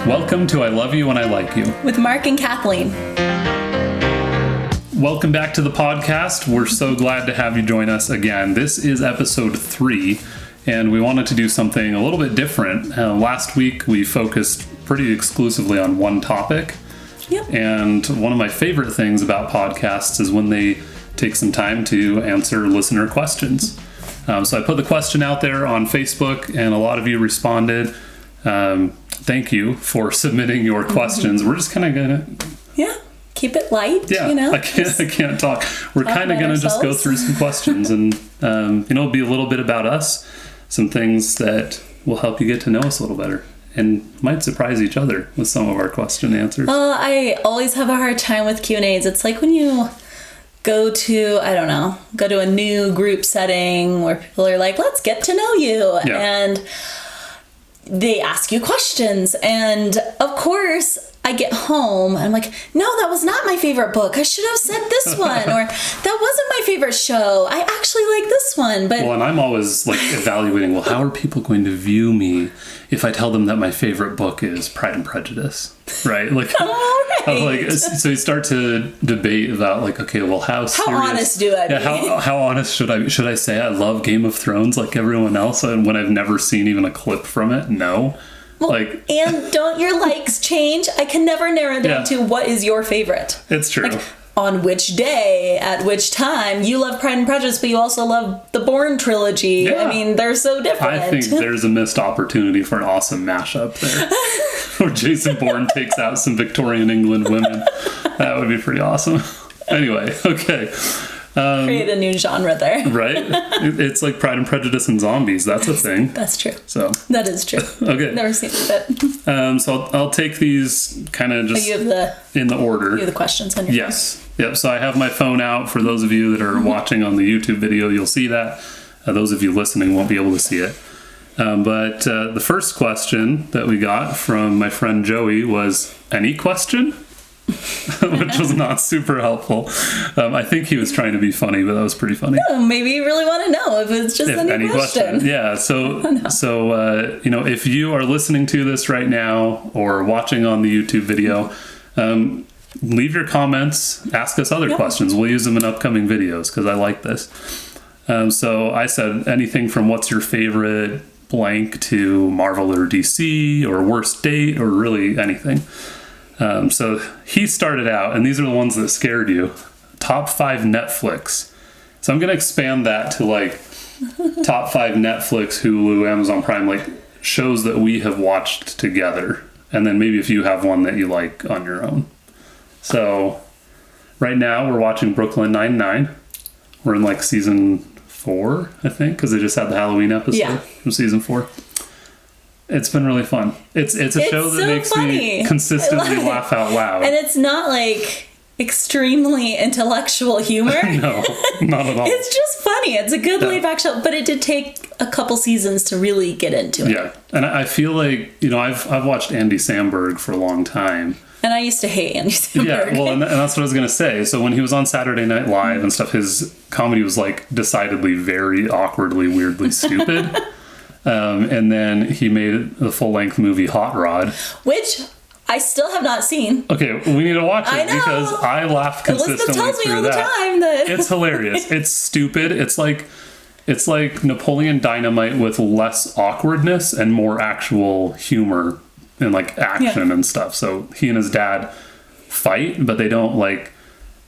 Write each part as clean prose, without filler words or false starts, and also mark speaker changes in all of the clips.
Speaker 1: Welcome to I Love You and I Like You.
Speaker 2: With Mark and Kathleen.
Speaker 1: Welcome back to the podcast. We're so glad to have you join us again. This is episode 3, and we wanted to do something a little bit different. Last week, we focused pretty exclusively on one topic.
Speaker 2: Yep.
Speaker 1: And one of my favorite things about podcasts is when they take some time to answer listener questions. So I put the question out there on Facebook, and a lot of you responded. Thank you for submitting your questions. We're just kind of gonna
Speaker 2: keep it light.
Speaker 1: Yeah,
Speaker 2: you know,
Speaker 1: I can't talk. We're kind of gonna just go through some questions, and it'll be a little bit about us, some things that will help you get to know us a little better, and might surprise each other with some of our question answers.
Speaker 2: I always have a hard time with Q&As. It's like when you go to a new group setting where people are like, let's get to know you.
Speaker 1: Yeah.
Speaker 2: And they ask you questions. And of course, I get home and I'm like, no, that was not my favorite book. I should have said this one. Or that wasn't my favorite show. I actually like this one. But
Speaker 1: and I'm always like evaluating, how are people going to view me if I tell them that my favorite book is Pride and Prejudice? Right? So you start to debate about how serious,
Speaker 2: honest do I be?
Speaker 1: How honest should I say I love Game of Thrones like everyone else, and when I've never seen even a clip from it? No.
Speaker 2: And don't your likes change? I can never narrow down to what is your favorite.
Speaker 1: It's true.
Speaker 2: On which day, at which time, you love Pride and Prejudice, but you also love the Bourne trilogy.
Speaker 1: Yeah.
Speaker 2: I mean, they're so different.
Speaker 1: I think there's a missed opportunity for an awesome mashup there. Where Jason Bourne takes out some Victorian England women. That would be pretty awesome. Anyway, okay.
Speaker 2: Create a new genre there.
Speaker 1: Right? It's like Pride and Prejudice and zombies. That's a thing.
Speaker 2: That's true.
Speaker 1: So
Speaker 2: that is true.
Speaker 1: Okay.
Speaker 2: Never seen it.
Speaker 1: So I'll take these kind of just in the order.
Speaker 2: You have the questions on your
Speaker 1: phone. Yep. So I have my phone out. For those of you that are watching on the YouTube video, you'll see that. Those of you listening won't be able to see it. But the first question that we got from my friend Joey was, any question? Which was not super helpful. I think he was trying to be funny, but that was pretty funny.
Speaker 2: Oh, maybe you really want to know if it's just any question.
Speaker 1: Yeah. So if you are listening to this right now or watching on the YouTube video, leave your comments. Ask us other questions. We'll use them in upcoming videos because I like this. So I said anything from what's your favorite blank to Marvel or DC or worst date or really anything. So he started out, and these are the ones that scared you. Top 5 Netflix. So I'm going to expand that to top 5 Netflix, Hulu, Amazon Prime, shows that we have watched together. And then maybe if you have one that you like on your own. So right now we're watching Brooklyn Nine-Nine. We're in season 4, I think, because they just had the Halloween episode from season 4. It's been really fun. It's a show that makes me consistently laugh out loud.
Speaker 2: And it's not extremely intellectual humor.
Speaker 1: No, not at all.
Speaker 2: It's just funny. It's a good laid-back show, but it did take a couple seasons to really get into it.
Speaker 1: Yeah, and I feel like, I've watched Andy Samberg for a long time.
Speaker 2: And I used to hate Andy Samberg.
Speaker 1: Yeah, well, and that's what I was going to say. So when he was on Saturday Night Live and stuff, his comedy was decidedly very awkwardly, weirdly stupid. And then he made the full-length movie Hot Rod,
Speaker 2: which I still have not seen.
Speaker 1: Okay, we need to watch it because I laugh consistently
Speaker 2: tells me all
Speaker 1: through
Speaker 2: the time that
Speaker 1: it's hilarious. It's stupid. It's like Napoleon Dynamite with less awkwardness and more actual humor and action and stuff. So he and his dad fight, but they don't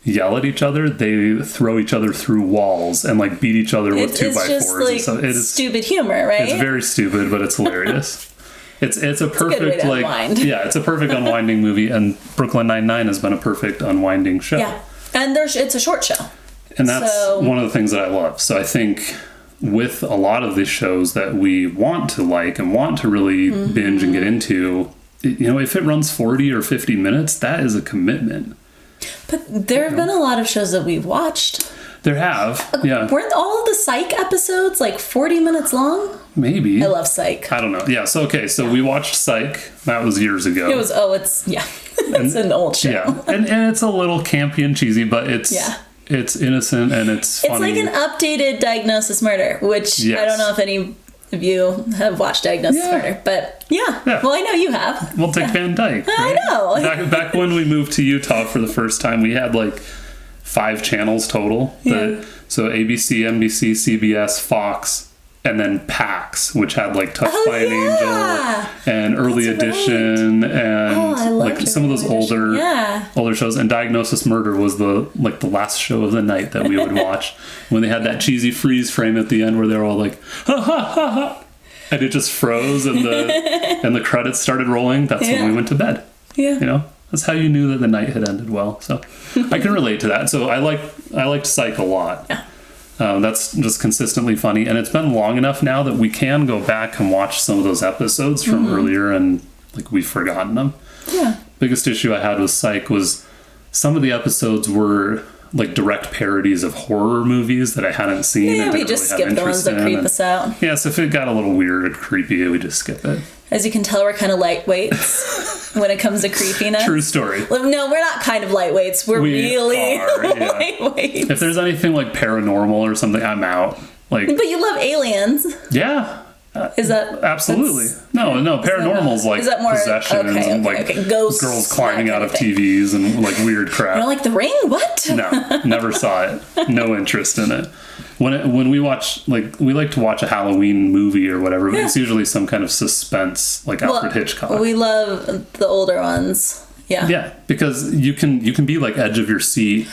Speaker 1: yell at each other. They throw each other through walls and beat each other with 2x4s.
Speaker 2: It's just it's stupid humor, right?
Speaker 1: It's very stupid, but it's hilarious. It's a perfect it's a perfect unwinding movie, and Brooklyn Nine-Nine has been a perfect unwinding show.
Speaker 2: Yeah, and it's a short show,
Speaker 1: and that's one of the things that I love. So I think with a lot of these shows that we want to and want to really binge and get into, if it runs 40 or 50 minutes, that is a commitment.
Speaker 2: But there have been a lot of shows that we've watched.
Speaker 1: There have, yeah.
Speaker 2: Weren't all of the Psych episodes 40 minutes long?
Speaker 1: Maybe.
Speaker 2: I love Psych.
Speaker 1: I don't know. Yeah, so we watched Psych. That was years ago.
Speaker 2: It's an old show.
Speaker 1: Yeah, and it's a little campy and cheesy, but it's innocent and it's funny.
Speaker 2: It's like an updated Diagnosis Murder, which I don't know if if you have watched Diagnosis Murder. But yeah. Well, I know you have.
Speaker 1: Well, Dick Van Dyke. Right?
Speaker 2: I know.
Speaker 1: Back when we moved to Utah for the first time, we had like 5 channels total. So ABC, NBC, CBS, Fox, and then PAX, which had like Touched by an Angel and Early Edition and like some of those older shows. And Diagnosis Murder was the last show of the night that we would watch when they had that cheesy freeze frame at the end where they were all like, ha ha ha ha, and it just froze and the credits started rolling. That's when we went to bed. You know, that's how you knew that the night had ended well. So I can relate to that. So I liked Psych a lot. That's just consistently funny, and it's been long enough now that we can go back and watch some of those episodes from earlier, and like we've forgotten them. Biggest issue I had with Psych was some of the episodes were like direct parodies of horror movies that I hadn't seen.
Speaker 2: We just skip the ones that creep us out.
Speaker 1: Yeah, so if it got a little weird or creepy, we just skip it.
Speaker 2: As you can tell, we're kind of lightweights when it comes to creepiness.
Speaker 1: True story.
Speaker 2: No, we're not kind of lightweights. We're really lightweights.
Speaker 1: If there's anything like paranormal or something, I'm out. Like,
Speaker 2: but you love aliens.
Speaker 1: Yeah.
Speaker 2: Is that
Speaker 1: absolutely no paranormal's like possessions and ghosts, girls climbing out of TVs and like weird crap.
Speaker 2: You're like The Ring? What?
Speaker 1: No, never saw it. No interest in it. When we watch, like, we like to watch a Halloween movie or whatever, but it's usually some kind of suspense, like Alfred Hitchcock.
Speaker 2: We love the older ones. Yeah,
Speaker 1: because you can be like edge of your seat,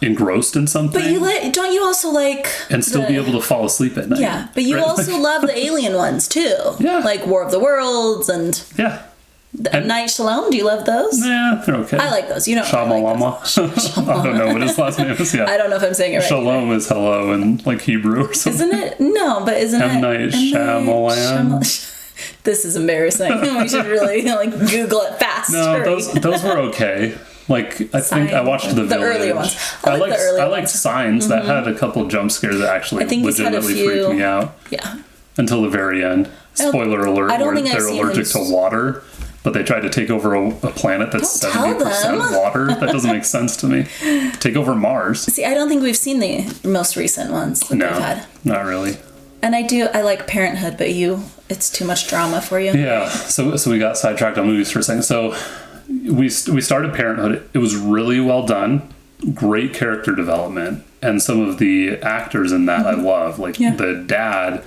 Speaker 1: engrossed in something.
Speaker 2: But don't you also like
Speaker 1: and still be able to fall asleep at night?
Speaker 2: Yeah, but you also love the alien ones too. Yeah, like War of the Worlds and Night Shyamalan. Do you love those?
Speaker 1: Yeah, they're okay.
Speaker 2: I like those. You know,
Speaker 1: Shyamalan. I don't know what his last name is. Yeah,
Speaker 2: I don't know if I'm saying it right.
Speaker 1: Shalom is hello in like Hebrew or something.
Speaker 2: Isn't it? No, but isn't
Speaker 1: M. Night Shyamalan.
Speaker 2: This is embarrassing. We should really Google it fast.
Speaker 1: No, those were okay. Like, I think I watched The Village.
Speaker 2: Earlier ones.
Speaker 1: I liked Signs. That had a couple jump scares that actually legitimately freaked me out.
Speaker 2: Yeah.
Speaker 1: Until the very end. Spoiler alert, where they're allergic to water, but they tried to take over a planet that's 70% water. That doesn't make sense to me. Take over Mars.
Speaker 2: See, I don't think we've seen the most recent ones that they've had.
Speaker 1: Not really.
Speaker 2: And I like Parenthood, but it's too much drama for you.
Speaker 1: Yeah, so we got sidetracked on movies for a second. So we started Parenthood. It was really well done. Great character development. And some of the actors in that I love. Like the dad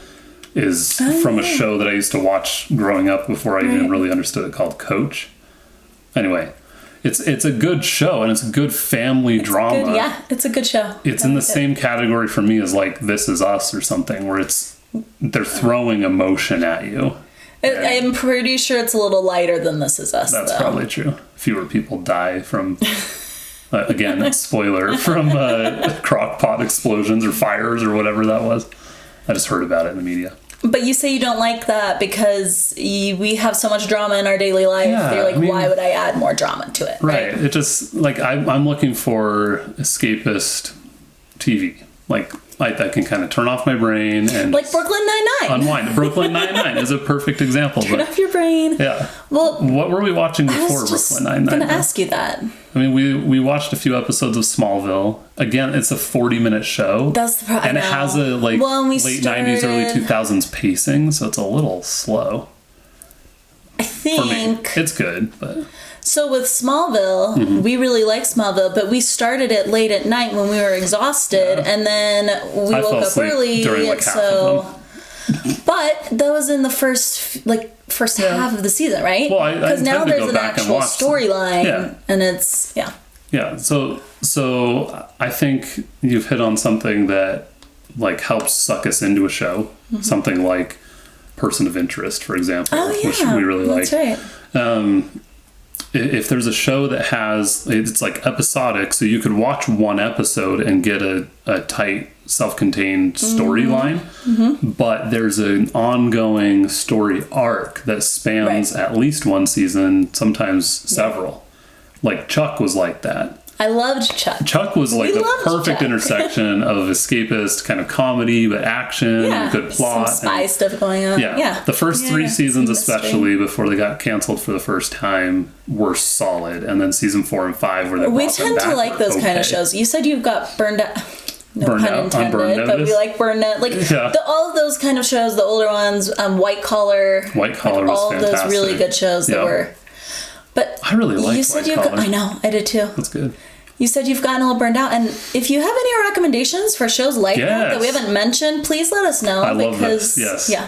Speaker 1: is from a show that I used to watch growing up before I even really understood it, called Coach. Anyway, it's a good show, and it's a good family drama.
Speaker 2: It's a good show.
Speaker 1: It's in the same category for me as like This Is Us or something, where they're throwing emotion at you.
Speaker 2: I'm pretty sure it's a little lighter than This Is Us.
Speaker 1: That's probably true. Fewer people die from, again, spoiler, from crock pot explosions or fires or whatever that was. I just heard about it in the media.
Speaker 2: But you say you don't like that because we have so much drama in our daily life.
Speaker 1: Yeah,
Speaker 2: you're like, why would I add more drama to it?
Speaker 1: Right. It just, like, I'm looking for escapist TV. Like, that can kind of turn off my brain and
Speaker 2: like Brooklyn Nine-Nine.
Speaker 1: Unwind. Brooklyn Nine-Nine is a perfect example.
Speaker 2: Turn off your brain.
Speaker 1: Yeah.
Speaker 2: Well,
Speaker 1: what were we watching before Brooklyn Nine-Nine?
Speaker 2: I'm going to ask you that.
Speaker 1: I mean, we watched a few episodes of Smallville. Again, it's a 40-minute show.
Speaker 2: That's the problem.
Speaker 1: And it has a late 90s, early 2000s pacing, so it's a little slow.
Speaker 2: I think
Speaker 1: for me, it's good, but.
Speaker 2: So with Smallville, we really like Smallville, but we started it late at night when we were exhausted, and then we woke up early.
Speaker 1: During like half of them.
Speaker 2: But that was in the first half of the season, right?
Speaker 1: Well,
Speaker 2: because now there's an actual storyline, and it's
Speaker 1: Yeah. So I think you've hit on something that like helps suck us into a show. Something like Person of Interest, for example, which we really like.
Speaker 2: That's right.
Speaker 1: If there's a show that it's like episodic, so you could watch one episode and get a tight, self-contained storyline, but there's an ongoing story arc that spans at least one season, sometimes several. Like Chuck was like that.
Speaker 2: I loved Chuck.
Speaker 1: Chuck was like the perfect intersection of escapist kind of comedy, but action, good plot.
Speaker 2: Some spy stuff going on.
Speaker 1: Yeah. The first 3 seasons, especially before they got canceled for the first time, were solid. And then season 4 and 5 were
Speaker 2: We tend to like those kind of shows. You said you got burned out. No
Speaker 1: Burned
Speaker 2: pun
Speaker 1: Out, on
Speaker 2: intended,
Speaker 1: Burn
Speaker 2: but we
Speaker 1: Notice.
Speaker 2: like Burn Notice. Like
Speaker 1: Yeah.
Speaker 2: all of those kind of shows, the older ones, White Collar.
Speaker 1: White Collar was
Speaker 2: all of those
Speaker 1: fantastic.
Speaker 2: really good shows that
Speaker 1: Yeah.
Speaker 2: were. But
Speaker 1: I really liked
Speaker 2: you said
Speaker 1: White
Speaker 2: you.
Speaker 1: Collar.
Speaker 2: I know, I did too.
Speaker 1: That's good.
Speaker 2: You said you've gotten a little burned out, and if you have any recommendations for shows like that we
Speaker 1: Yes.
Speaker 2: haven't mentioned, please let us know.
Speaker 1: I love
Speaker 2: because,
Speaker 1: this. Yes.
Speaker 2: Yeah.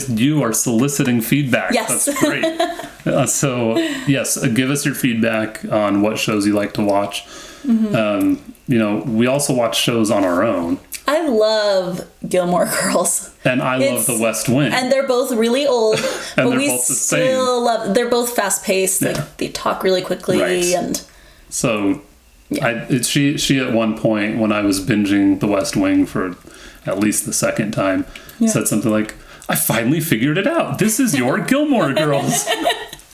Speaker 1: You are soliciting feedback.
Speaker 2: Yes.
Speaker 1: That's great. So, yes, give us your feedback on what shows you like to watch. We also watch shows on our own.
Speaker 2: I love Gilmore Girls.
Speaker 1: And I love The West Wing.
Speaker 2: And they're both really old,
Speaker 1: And
Speaker 2: but
Speaker 1: they're
Speaker 2: we
Speaker 1: both the
Speaker 2: still love. They're both fast paced.
Speaker 1: Yeah.
Speaker 2: Like they talk really quickly,
Speaker 1: Right.
Speaker 2: and
Speaker 1: So,
Speaker 2: Yeah.
Speaker 1: she at one point when I was binging The West Wing for at least the second time said something like, "I finally figured it out. This is your Gilmore Girls."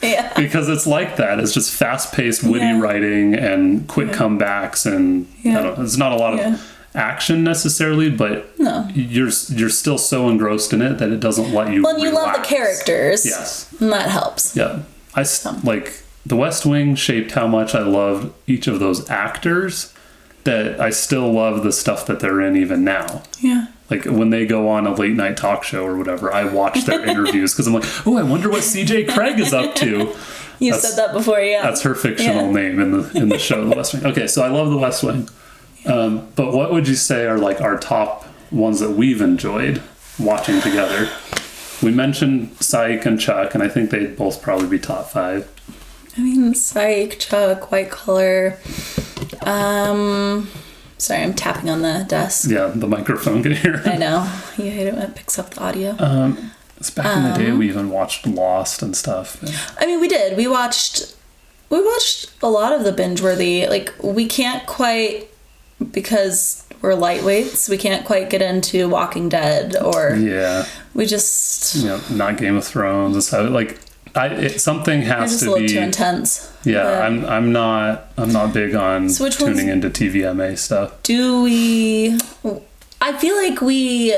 Speaker 2: yeah,
Speaker 1: Because it's like that. It's just fast-paced, witty writing and quick comebacks, and I don't know, it's not a lot of action necessarily, but you're still so engrossed in it that it doesn't let you.
Speaker 2: well, and you love the
Speaker 1: relax.
Speaker 2: characters.
Speaker 1: Yes.
Speaker 2: and that helps.
Speaker 1: Yeah, like The West Wing shaped how much I loved each of those actors. That I still love the stuff that they're in even now.
Speaker 2: Yeah.
Speaker 1: Like when they go on a late night talk show or whatever, I watch their interviews because I'm like, oh, I wonder what CJ Craig is up to.
Speaker 2: You said that before, yeah.
Speaker 1: That's her fictional name in the show, The West Wing. Okay, so I love The West Wing. But what would you say are like our top ones that we've enjoyed watching together? We mentioned Psych and Chuck, and I think they'd both probably be top 5.
Speaker 2: I mean, Psych, Chuck, White Collar. Sorry, I'm tapping on the desk.
Speaker 1: Yeah, the microphone can hear.
Speaker 2: I know. You hate it when it picks up the audio.
Speaker 1: It's back in the day we even watched Lost and stuff.
Speaker 2: I mean, we did. We watched a lot of the binge-worthy. Like, we can't quite, because we're lightweights, we can't quite get into Walking Dead, or we just...
Speaker 1: not Game of Thrones and stuff. Like, something has
Speaker 2: just
Speaker 1: to
Speaker 2: a little
Speaker 1: be
Speaker 2: too intense.
Speaker 1: Yeah, I'm not big on tuning into TVMA stuff.
Speaker 2: Do we? I feel like we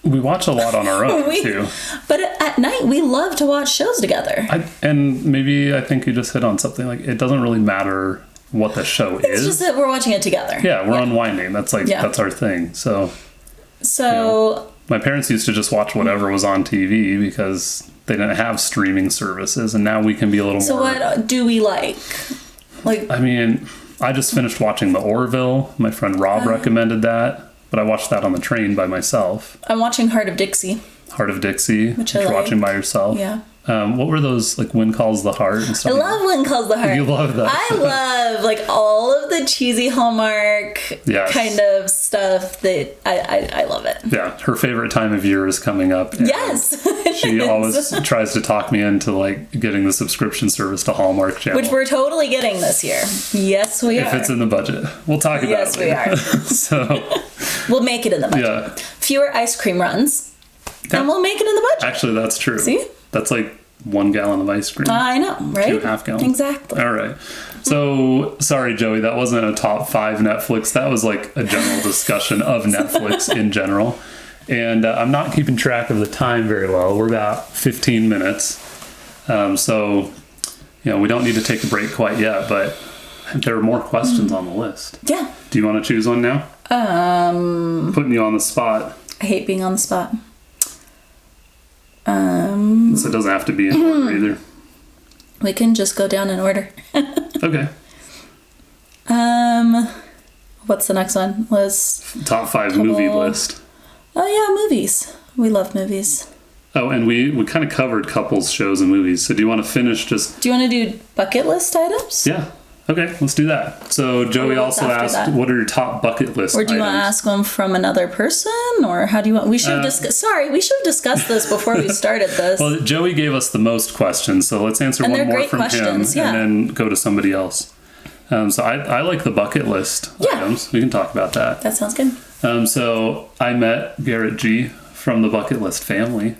Speaker 1: watch a lot on our own too.
Speaker 2: But at night we love to watch shows together.
Speaker 1: And maybe I think you just hit on something. Like, it doesn't really matter what the show is.
Speaker 2: It's just that we're watching it together.
Speaker 1: Yeah, we're unwinding. That's that's our thing. So my parents used to just watch whatever was on TV because they didn't have streaming services, and now we can be a little more.
Speaker 2: So what do we like? Like,
Speaker 1: I mean, I just finished watching The Orville. My friend Rob recommended that, but I watched that on the train by myself.
Speaker 2: I'm watching Heart of Dixie.
Speaker 1: Heart of Dixie, which you're watching by yourself.
Speaker 2: Yeah.
Speaker 1: What were those, like Wind Calls the Heart and stuff?
Speaker 2: I love Wind Calls the Heart.
Speaker 1: You love that.
Speaker 2: I love like all of the cheesy Hallmark kind of stuff. That I love it.
Speaker 1: Yeah, her favorite time of year is coming up.
Speaker 2: Yes.
Speaker 1: She always tries to talk me into like getting the subscription service to Hallmark Channel,
Speaker 2: which we're totally getting this year. Yes, we are.
Speaker 1: If it's in the budget, we'll talk about it.
Speaker 2: Yes, we are.
Speaker 1: So
Speaker 2: we'll make it in the budget.
Speaker 1: Yeah.
Speaker 2: Fewer ice cream runs, and we'll make it in the budget.
Speaker 1: Actually, that's true.
Speaker 2: See?
Speaker 1: That's like 1 gallon of ice cream.
Speaker 2: I know, right?
Speaker 1: 2.5 gallons.
Speaker 2: Exactly.
Speaker 1: All right. So, sorry, Joey, that wasn't a top 5 Netflix. That was like a general discussion of Netflix in general. And I'm not keeping track of the time very well. We're about 15 minutes. So, we don't need to take a break quite yet, but there are more questions on the list.
Speaker 2: Yeah.
Speaker 1: Do you want to choose one now? Putting you on the spot.
Speaker 2: I hate being on the spot.
Speaker 1: So it doesn't have to be in order either.
Speaker 2: We can just go down in order.
Speaker 1: Okay.
Speaker 2: What's the next one?
Speaker 1: Top 5 movie list.
Speaker 2: Oh yeah, movies. We love movies.
Speaker 1: Oh, and we kind of covered couples, shows, and movies. So do you want to finish just...
Speaker 2: Do you want to do bucket list items?
Speaker 1: Yeah. Okay, let's do that. So Joey also asked, what are your top bucket list
Speaker 2: Or do you want to ask them from another person? Or how do you want... We should have discussed this before we started this.
Speaker 1: Well, Joey gave us the most questions, so let's answer one more from him and then go to somebody else. So I like the bucket list items. We can talk about that.
Speaker 2: That sounds good.
Speaker 1: So I met Garrett G. from the Bucket List family.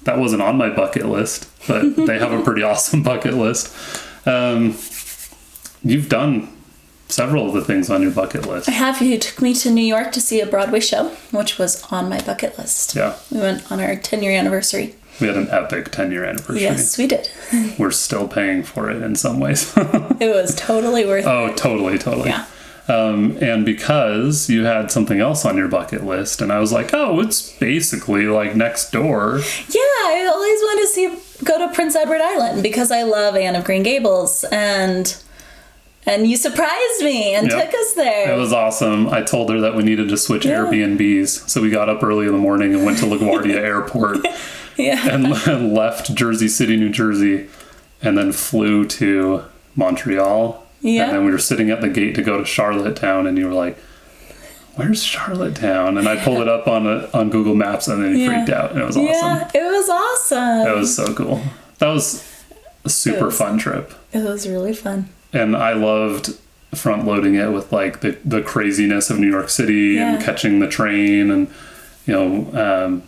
Speaker 1: That wasn't on my bucket list, but they have a pretty awesome bucket list. You've done several of the things on your bucket list.
Speaker 2: I have. You took me to New York to see a Broadway show, which was on my bucket list.
Speaker 1: Yeah.
Speaker 2: We went on our 10-year anniversary.
Speaker 1: We had an epic 10-year anniversary.
Speaker 2: Yes, we did.
Speaker 1: We're still paying for it in some ways.
Speaker 2: It was totally worth it.
Speaker 1: Oh, totally.
Speaker 2: Yeah.
Speaker 1: And because you had something else on your bucket list, and I was like, oh, it's basically like next door.
Speaker 2: Yeah, I always wanted to go to Prince Edward Island because I love Anne of Green Gables, and you surprised me and took us there.
Speaker 1: It was awesome. I told her that we needed to switch Airbnbs, so we got up early in the morning and went to LaGuardia Airport and left Jersey City, New Jersey, and then flew to Montreal. Yeah. And then we were sitting at the gate to go to Charlottetown, and you were like, where's Charlottetown? And I pulled it up on Google Maps, and then you freaked out. And it was awesome.
Speaker 2: Yeah, it was awesome.
Speaker 1: That was so cool. That was a super fun trip.
Speaker 2: It was really fun.
Speaker 1: And I loved front loading it with like the craziness of New York City and catching the train and,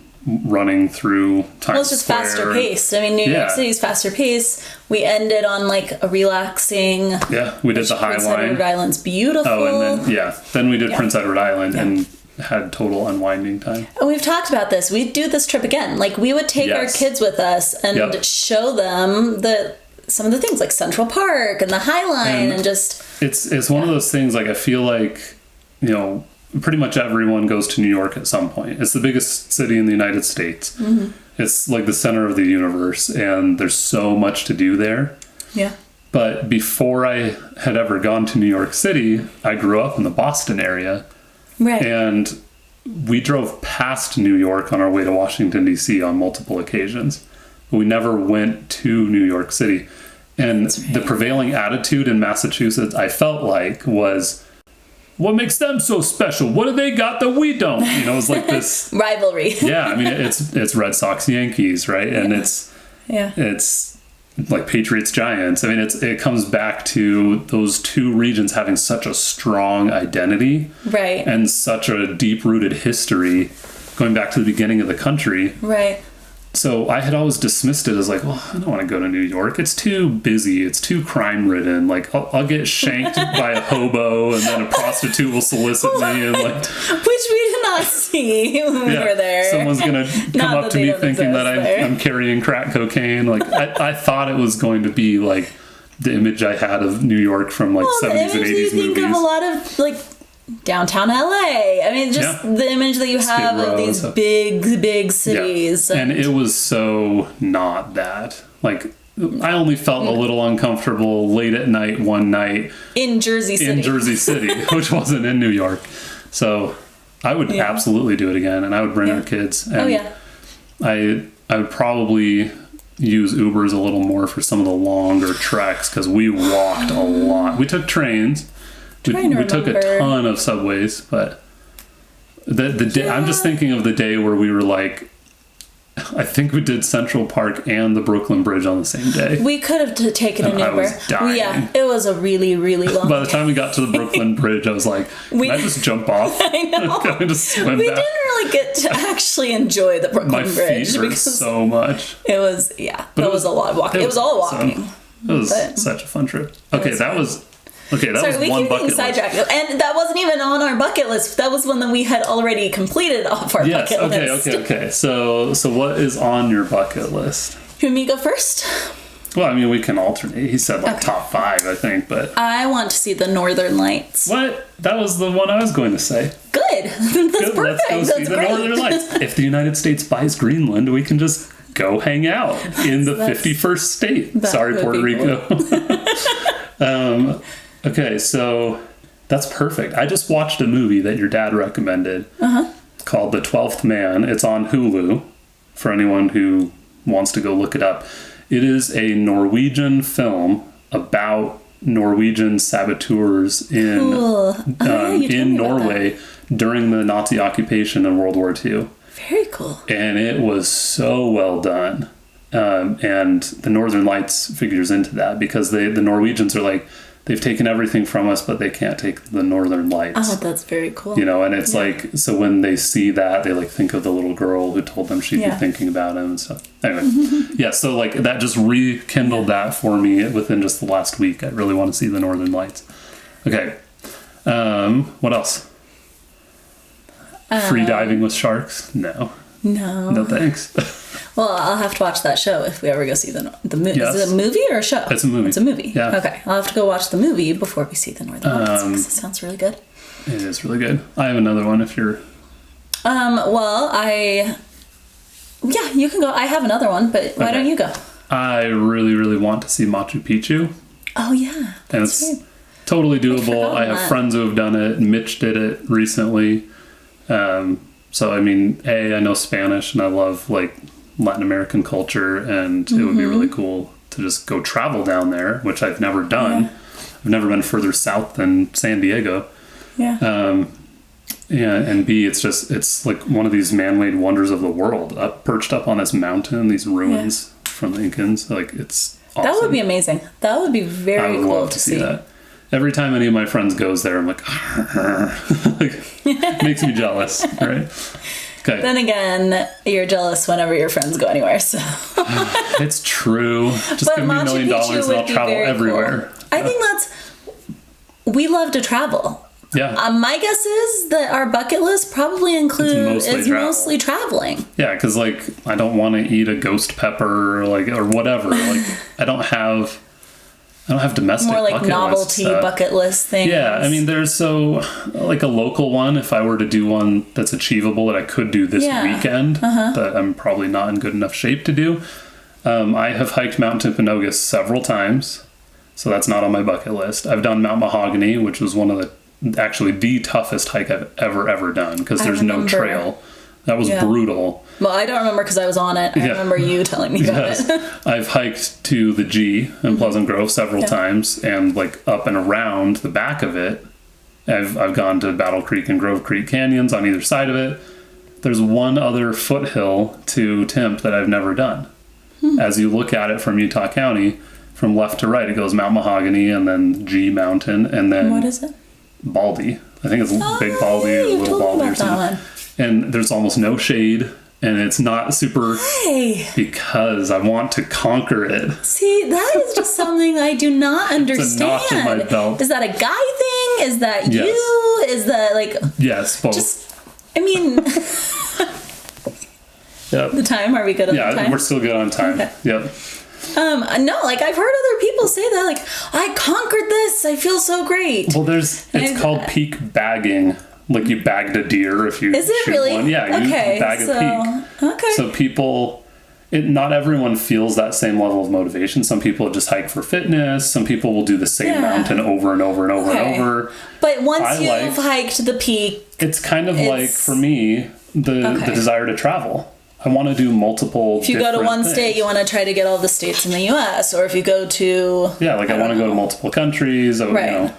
Speaker 1: running through Times Square. Well, it's just faster
Speaker 2: paced. I mean, New York City's faster paced. We ended on like a relaxing.
Speaker 1: Yeah, we did the High Line.
Speaker 2: Prince Edward Island's beautiful.
Speaker 1: Oh, and then we did Prince Edward Island and had total unwinding time.
Speaker 2: And we've talked about this. We'd do this trip again. Like we would take our kids with us and show them some of the things like Central Park and the High Line and just.
Speaker 1: It's one of those things. Like I feel like pretty much everyone goes to New York at some point. It's the biggest city in the United States. Mm-hmm. It's like the center of the universe, and there's so much to do there. Yeah. But before I had ever gone to New York City, I grew up in the Boston area. Right. And we drove past New York on our way to Washington, D.C. on multiple occasions. But we never went to New York City. And the prevailing attitude in Massachusetts, I felt like, was, what makes them so special? What do they got that we don't? It's like this
Speaker 2: rivalry.
Speaker 1: Yeah, I mean it's Red Sox Yankees, right? And it's like Patriots Giants. I mean it comes back to those two regions having such a strong identity, right? And such a deep rooted history going back to the beginning of the country, right? So I had always dismissed it as like, well, I don't want to go to New York. It's too busy. It's too crime-ridden. Like, I'll get shanked by a hobo, and then a prostitute will solicit me, and like,
Speaker 2: which we did not see when we were there.
Speaker 1: Someone's gonna come up to me thinking that I'm carrying crack cocaine. Like, I thought it was going to be like the image I had of New York from like 70s and 80s movies. You think
Speaker 2: of a lot of like downtown LA. I mean, just the image that you have of these big cities.
Speaker 1: Yeah. And it was so not that. Like, I only felt a little uncomfortable late at night one night.
Speaker 2: In Jersey City,
Speaker 1: which wasn't in New York. So I would absolutely do it again, and I would bring our kids. And I would probably use Ubers a little more for some of the longer treks, because we walked a lot. We took trains. We took a ton of subways, but the day, I'm just thinking of the day where we were like, I think we did Central Park and the Brooklyn Bridge on the same day.
Speaker 2: We could have taken an Uber.
Speaker 1: I was dying.
Speaker 2: Yeah, it was a really, really long
Speaker 1: By the time we got to the Brooklyn Bridge, I was like, can I just jump off?
Speaker 2: I know.
Speaker 1: Can I just swim
Speaker 2: we
Speaker 1: back?
Speaker 2: didn't really get to actually enjoy the Brooklyn Bridge.
Speaker 1: My feet hurt so much.
Speaker 2: It was, but it was a lot of walking. It was all walking.
Speaker 1: It was such a fun trip. Okay, that was one bucket list.
Speaker 2: And that wasn't even on our bucket list. That was one that we had already completed off our bucket list.
Speaker 1: Okay. So what is on your bucket list?
Speaker 2: You want me to go first?
Speaker 1: Well, I mean, we can alternate. He said top 5, I think, but...
Speaker 2: I want to see the Northern Lights.
Speaker 1: What? That was the one I was going to say.
Speaker 2: Good. That's perfect.
Speaker 1: Let's go see the Northern Lights. If the United States buys Greenland, we can just go hang out in the 51st state. Sorry, Puerto Rico. Cool. Okay, so that's perfect. I just watched a movie that your dad recommended called The 12th Man. It's on Hulu for anyone who wants to go look it up. It is a Norwegian film about Norwegian saboteurs in Norway during the Nazi occupation in World War II.
Speaker 2: Very cool.
Speaker 1: And it was so well done. And the Northern Lights figures into that, because the Norwegians are like, they've taken everything from us, but they can't take the Northern Lights.
Speaker 2: Oh, that's very cool.
Speaker 1: And it's like, so when they see that, they like think of the little girl who told them she'd be thinking about him and stuff. Anyway, so like that just rekindled that for me within just the last week. I really want to see the Northern Lights. Okay. What else? Free diving with sharks? No.
Speaker 2: No.
Speaker 1: No thanks.
Speaker 2: Well, I'll have to watch that show if we ever go see the movie.
Speaker 1: Yes.
Speaker 2: Is it a movie or a show?
Speaker 1: It's a movie.
Speaker 2: It's a movie.
Speaker 1: Yeah.
Speaker 2: Okay. I'll have to go watch the movie before we see the Northern Lights, because it sounds really good.
Speaker 1: It is really good. I have another one if you're...
Speaker 2: Yeah, you can go. I have another one, but why don't you go?
Speaker 1: I really, really want to see Machu Picchu.
Speaker 2: Oh, yeah.
Speaker 1: And it's totally doable. I have friends who have done it. Mitch did it recently. So, I mean, I know Spanish and I love, like, Latin American culture, and it would be really cool to just go travel down there, which I've never done. Yeah. I've never been further south than San Diego.
Speaker 2: Yeah.
Speaker 1: Yeah, and B, it's like one of these man-made wonders of the world, perched up on this mountain, these ruins from the Incans. Like, it's awesome. That
Speaker 2: would be amazing. That would be very cool
Speaker 1: love to see that. Every time any of my friends goes there, I'm like, like makes me jealous, right? Okay.
Speaker 2: Then again, you're jealous whenever your friends go anywhere, so.
Speaker 1: It's true. Just give me $1 million and I'll travel everywhere.
Speaker 2: Cool. I think we love to travel.
Speaker 1: Yeah.
Speaker 2: My guess is that our bucket list probably includes mostly traveling.
Speaker 1: Yeah, because like I don't want to eat a ghost pepper or whatever. Like I don't have domestic
Speaker 2: more like
Speaker 1: bucket
Speaker 2: novelty bucket list things.
Speaker 1: Yeah, I mean there's like a local one. If I were to do one that's achievable that I could do this weekend, that I'm probably not in good enough shape to do. I have hiked Mount Timpanogos several times, so that's not on my bucket list. I've done Mount Mahogany, which was one of the toughest hike I've ever done, because there's no trail. That was brutal.
Speaker 2: Well, I don't remember because I was on it. I remember you telling me about it.
Speaker 1: I've hiked to the G in Pleasant Grove several times, and like up and around the back of it. I've gone to Battle Creek and Grove Creek canyons on either side of it. There's one other foothill to Timp that I've never done. As you look at it from Utah County, from left to right, it goes Mount Mahogany and then G Mountain, and then
Speaker 2: what is it?
Speaker 1: Baldy. I think it's Big Baldy or Little Baldy or something. And there's almost no shade, and it's not super because I want to conquer it.
Speaker 2: See, that is just something I do not understand.
Speaker 1: It's a notch in my belt.
Speaker 2: Is that a guy thing? Is that you? Is that like...
Speaker 1: Yes, both.
Speaker 2: I mean...
Speaker 1: Yep.
Speaker 2: The time? Are we good on the time?
Speaker 1: Yeah, we're still good on time. Okay. Yep.
Speaker 2: No, like I've heard other people say that, like, I conquered this, I feel so great.
Speaker 1: Well, it's called peak bagging. Like you bagged a deer if you
Speaker 2: Is it
Speaker 1: shoot
Speaker 2: really?
Speaker 1: one. Yeah, you bag a peak.
Speaker 2: Okay.
Speaker 1: So people, not everyone feels that same level of motivation. Some people just hike for fitness. Some people will do the same mountain over and over and over and over.
Speaker 2: But once you've hiked the peak,
Speaker 1: it's kind of like, for me, the desire to travel. I want to do multiple.
Speaker 2: If you go to one state, you want to try to get all the states in the U.S. Or if you go to
Speaker 1: I want to go to multiple countries. Right.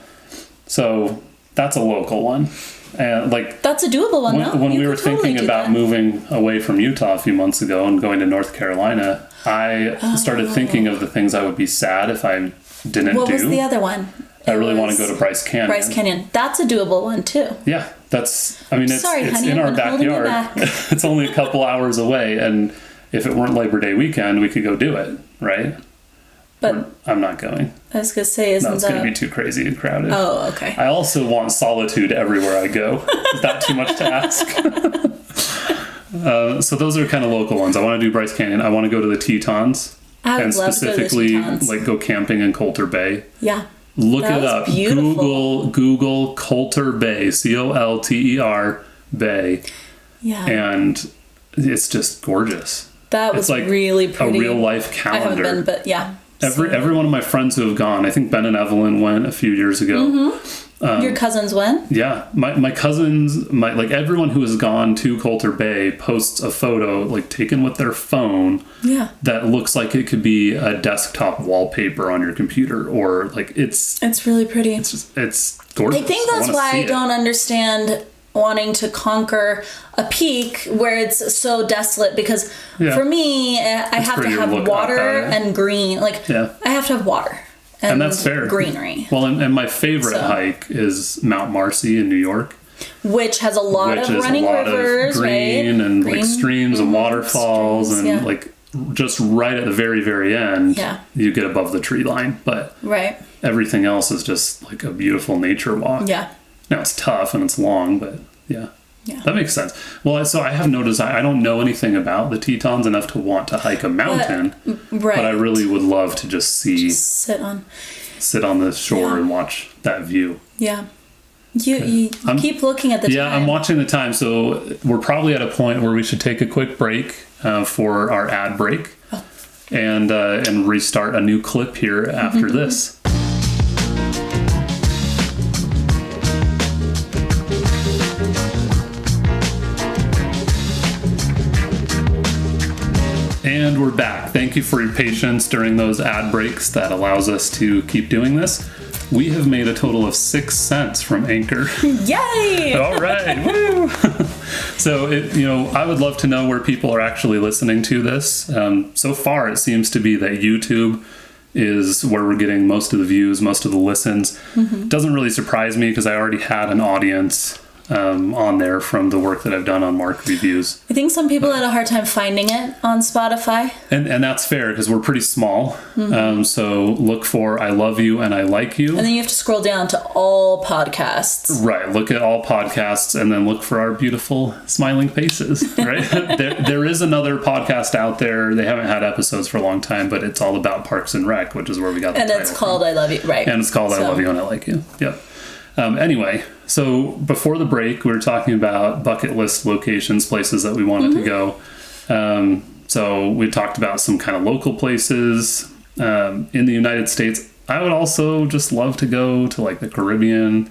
Speaker 1: So that's a local one, and like
Speaker 2: that's a doable one.
Speaker 1: When we were thinking about moving away from Utah a few months ago and going to North Carolina, I started thinking of the things I would be sad if I didn't do.
Speaker 2: What was the other one?
Speaker 1: I really want to go to Bryce Canyon.
Speaker 2: Bryce Canyon. That's a doable one too.
Speaker 1: Yeah, it's in our backyard. It's only a couple hours away, and if it weren't Labor Day weekend, we could go do it, right? But I'm not going.
Speaker 2: I was gonna say, it's
Speaker 1: going to be too crazy and crowded.
Speaker 2: Oh, okay.
Speaker 1: I also want solitude everywhere I go. Is that too much to ask? So those are kind of local ones. I want to do Bryce Canyon. I want to go to the Tetons,
Speaker 2: and
Speaker 1: specifically like go camping in Coulter Bay.
Speaker 2: Yeah.
Speaker 1: Look it up. Beautiful. Google Coulter Bay, Colter Bay. Yeah. And it's just gorgeous.
Speaker 2: That was really pretty.
Speaker 1: A real life calendar.
Speaker 2: I haven't been, but yeah.
Speaker 1: Every one of my friends who have gone, I think Ben and Evelyn went a few years ago.
Speaker 2: Your cousins went?
Speaker 1: Yeah. My cousins, like everyone who has gone to Coulter Bay posts a photo like taken with their phone.
Speaker 2: Yeah.
Speaker 1: That looks like it could be a desktop wallpaper on your computer, or like it's
Speaker 2: really pretty.
Speaker 1: It's gorgeous.
Speaker 2: I think that's why I don't understand wanting to conquer a peak where it's so desolate, because for me, I have to have water and green. Like I have to have water. And
Speaker 1: that's fair.
Speaker 2: Greenery.
Speaker 1: Well, and my favorite hike is Mount Marcy in New York,
Speaker 2: which has a lot of running rivers,
Speaker 1: green and like streams and waterfalls, and like just right at the very, very end, you get above the tree line. But everything else is just like a beautiful nature walk.
Speaker 2: Yeah.
Speaker 1: Now it's tough and it's long, but
Speaker 2: Yeah.
Speaker 1: That makes sense. Well, so I have noticed I don't know anything about the Tetons enough to want to hike a mountain,
Speaker 2: right.
Speaker 1: but I really would love to just sit on the shore and watch that view.
Speaker 2: Yeah. You keep looking at the time.
Speaker 1: Yeah, I'm watching the time. So we're probably at a point where we should take a quick break for our ad break and restart a new clip here after this. And we're back. Thank you for your patience during those ad breaks. That allows us to keep doing this. We have made a total of 6 cents from Anchor.
Speaker 2: Yay!
Speaker 1: All right. Woo! So, I would love to know where people are actually listening to this. So far, it seems to be that YouTube is where we're getting most of the views, most of the listens. Doesn't really surprise me because I already had an audience on there from the work that I've done on Mark reviews.
Speaker 2: I think some people had a hard time finding it on Spotify.
Speaker 1: And that's fair because we're pretty small. So look for I Love You and I Like You.
Speaker 2: And then you have to scroll down to all podcasts.
Speaker 1: Right. Look at all podcasts and then look for our beautiful smiling faces. Right. there is another podcast out there. They haven't had episodes for a long time, but it's all about Parks and Rec, which is where we got the title.
Speaker 2: And it's called I Love You. Right.
Speaker 1: And it's called I Love You and I Like You. Yep. Anyway, so before the break, we were talking about bucket list locations, places that we wanted to go. So we talked about some kind of local places in the United States. I would also just love to go to like the Caribbean,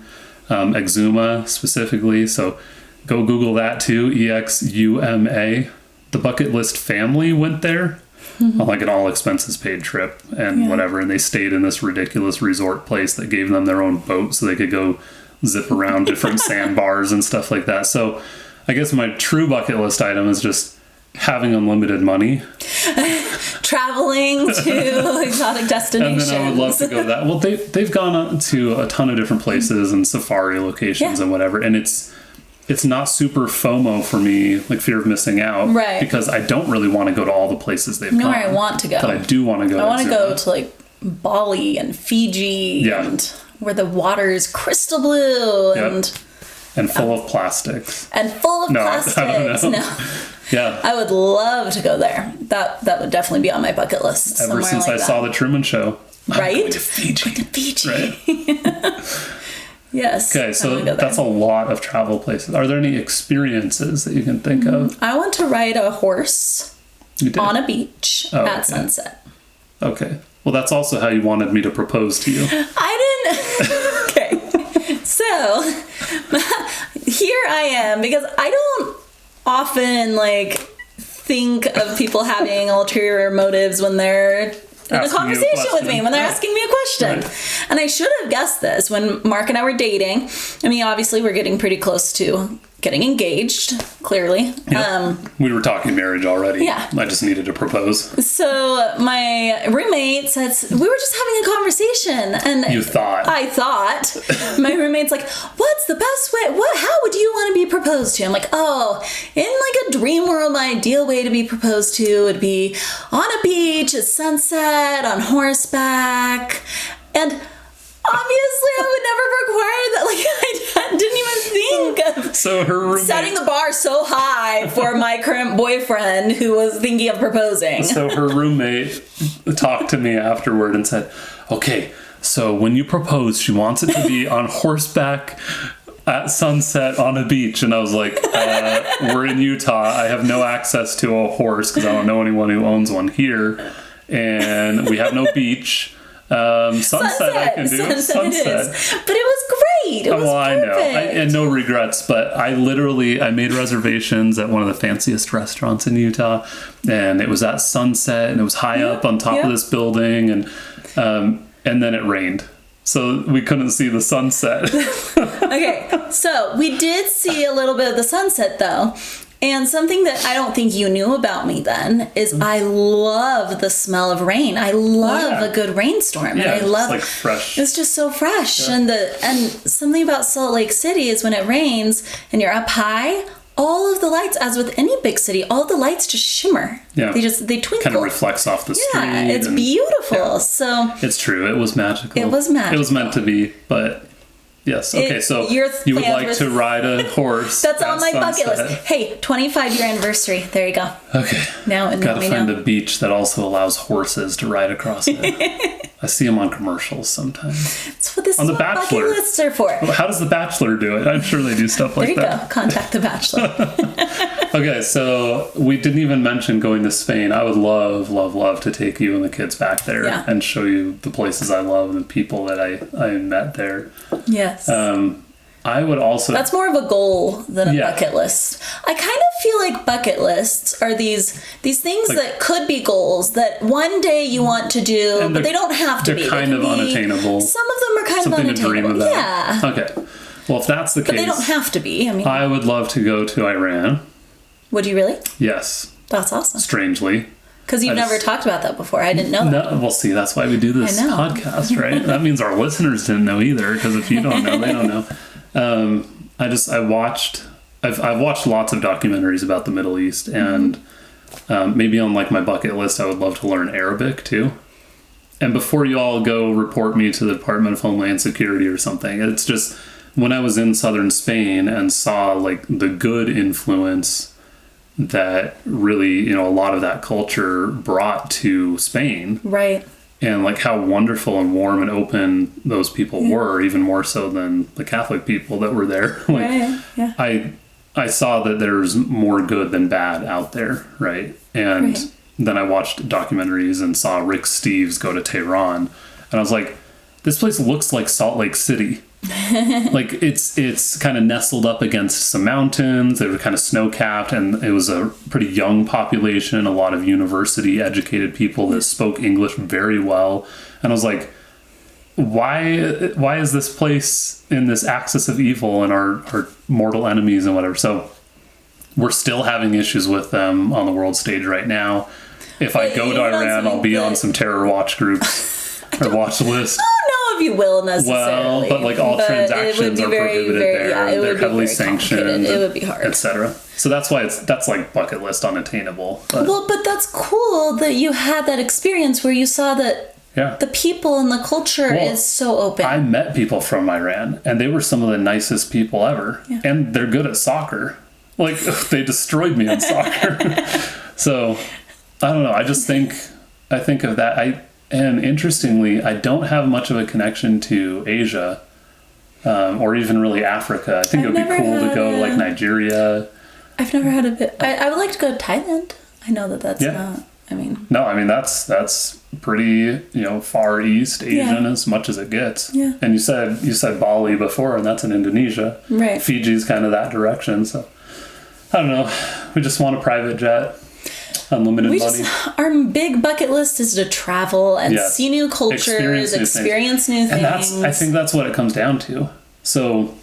Speaker 1: Exuma specifically. So go Google that too, EXUMA. The bucket list family went there. On like an all expenses paid trip and whatever, and they stayed in this ridiculous resort place that gave them their own boat so they could go zip around different sandbars and stuff like that. So I guess my true bucket list item is just having unlimited money,
Speaker 2: traveling to exotic destinations.
Speaker 1: And then I would love to go to that. Well, they've gone to a ton of different places and safari locations and whatever, and it's not super FOMO for me, like fear of missing out.
Speaker 2: Right.
Speaker 1: Because I don't really want to go to all the places they've gone.
Speaker 2: Nor I want to go.
Speaker 1: But I do want to go.
Speaker 2: I want to go to like Bali and Fiji and where the water is crystal blue and
Speaker 1: full of plastics.
Speaker 2: And full of plastics.
Speaker 1: I don't know.
Speaker 2: No.
Speaker 1: Yeah.
Speaker 2: I would love to go there. That would definitely be on my bucket list.
Speaker 1: Ever since I saw the Truman Show.
Speaker 2: Right?
Speaker 1: I'm going to Fiji.
Speaker 2: Going to Fiji.
Speaker 1: Right.
Speaker 2: Yes.
Speaker 1: Okay, so that's a lot of travel places. Are there any experiences that you can think of?
Speaker 2: I want to ride a horse on a beach at sunset.
Speaker 1: Okay. Well, that's also how you wanted me to propose to you.
Speaker 2: I didn't. Okay. So here I am, because I don't often think of people having ulterior motives when they're in a conversation with me, when they're asking me a question. Right. And I should have guessed this when Mark and I were dating. I mean, obviously we're getting pretty close to getting engaged, clearly.
Speaker 1: Yep. We were talking marriage already.
Speaker 2: Yeah.
Speaker 1: I just needed to propose.
Speaker 2: So my roommate said, we were just having a conversation. And
Speaker 1: you thought.
Speaker 2: I thought. My roommate's like, what's the best way? How would you want to be proposed to? I'm like, in like a dream world, my ideal way to be proposed to would be on a beach at sunset, on horseback. And obviously, I would never require that. I didn't even think of
Speaker 1: so her roommate,
Speaker 2: setting the bar so high for my current boyfriend who was thinking of proposing.
Speaker 1: So her roommate talked to me afterward and said, okay, so when you propose, she wants it to be on horseback at sunset on a beach. And I was like, we're in Utah. I have no access to a horse because I don't know anyone who owns one here. And we have no beach. Sunset I can do. Sunset.
Speaker 2: It is. But it was great. It was perfect.
Speaker 1: I know. And no regrets, but I made reservations at one of the fanciest restaurants in Utah, and it was at sunset, and it was high up on top of this building, and then it rained. So we couldn't see the sunset.
Speaker 2: Okay, so we did see a little bit of the sunset, though. And something that I don't think you knew about me then is I love the smell of rain. I love a good rainstorm.
Speaker 1: Yeah,
Speaker 2: and I love
Speaker 1: it's fresh.
Speaker 2: It's just so fresh. Yeah. And something about Salt Lake City is when it rains and you're up high, all of the lights, as with any big city, all the lights just shimmer. Yeah. They twinkle.
Speaker 1: Kind of reflects off the street.
Speaker 2: Yeah, it's beautiful.
Speaker 1: Yeah.
Speaker 2: So
Speaker 1: it's true. It was magical.
Speaker 2: It was magical.
Speaker 1: It was meant to be, but Yes. Okay. So
Speaker 2: your
Speaker 1: you would
Speaker 2: plans
Speaker 1: like to ride a horse.
Speaker 2: That's on my bucket
Speaker 1: sunset.
Speaker 2: list. Hey, 25-year anniversary. There you go.
Speaker 1: Okay.
Speaker 2: Now
Speaker 1: Gotta find a beach that also allows horses to ride across it. I see them on commercials sometimes.
Speaker 2: That's what this
Speaker 1: On
Speaker 2: is
Speaker 1: The
Speaker 2: what
Speaker 1: Bachelor.
Speaker 2: bucket lists are for.
Speaker 1: How does The Bachelor do it? I'm sure they do stuff like
Speaker 2: There you
Speaker 1: that.
Speaker 2: go. Contact The Bachelor.
Speaker 1: Okay, so we didn't even mention going to Spain. I would love, love, love to take you and the kids back there and show you the places I love and the people that I met there.
Speaker 2: Yes.
Speaker 1: I would also...
Speaker 2: That's more of a goal than a bucket list. I kind of feel like bucket lists are these things that could be goals that one day you want to do, but they don't have to be.
Speaker 1: They're kind of unattainable.
Speaker 2: Some of them are kind of
Speaker 1: Something
Speaker 2: unattainable.
Speaker 1: to dream about.
Speaker 2: Yeah.
Speaker 1: Okay. Well, if that's the case...
Speaker 2: But they don't have to be. I mean...
Speaker 1: I would love to go to Iran.
Speaker 2: Would you really?
Speaker 1: Yes.
Speaker 2: That's awesome.
Speaker 1: Strangely.
Speaker 2: Because you've never talked about that before. I didn't know that.
Speaker 1: No, well, see, that's why we do this podcast, right? That means our listeners didn't know either, because if you don't know, they don't know. I've watched lots of documentaries about the Middle East, and maybe on like my bucket list, I would love to learn Arabic too. And before you all go report me to the Department of Homeland Security or something, it's just when I was in southern Spain and saw like the good influence that really, a lot of that culture brought to Spain.
Speaker 2: Right.
Speaker 1: And like how wonderful and warm and open those people were, even more so than the Catholic people that were there. I saw that there's more good than bad out there, right? And then I watched documentaries and saw Rick Steves go to Tehran, and I was like, this place looks like Salt Lake City. Like it's kind of nestled up against some mountains. They were kind of snow-capped, and it was a pretty young population, a lot of university educated people that spoke English very well. And I was like, why is this place in this axis of evil and our mortal enemies and whatever? So we're still having issues with them on the world stage right now. If I go to Iran, I'll be on some terror watch groups or watch list.
Speaker 2: If you will necessarily.
Speaker 1: Well, but like all transactions are prohibited there. They're heavily sanctioned.
Speaker 2: It would be hard,
Speaker 1: etc. So that's why that's like bucket list unattainable.
Speaker 2: But that's cool that you had that experience where you saw that the people and the culture is so open.
Speaker 1: I met people from Iran, and they were some of the nicest people ever, and they're good at soccer. Like they destroyed me in soccer. So I don't know. I think of that. And interestingly, I don't have much of a connection to Asia, or even really Africa. I think it would be cool to go like Nigeria.
Speaker 2: I've never had a bit. I would like to go to Thailand. I know that's not.
Speaker 1: That's pretty far east Asian as much as it gets. Yeah. And you said Bali before, and that's in Indonesia.
Speaker 2: Right.
Speaker 1: Fiji's kind of that direction. So I don't know. We just want a private jet. Unlimited money.
Speaker 2: Our big bucket list is to travel and see new cultures, experience new things.
Speaker 1: And I think that's what it comes down to. So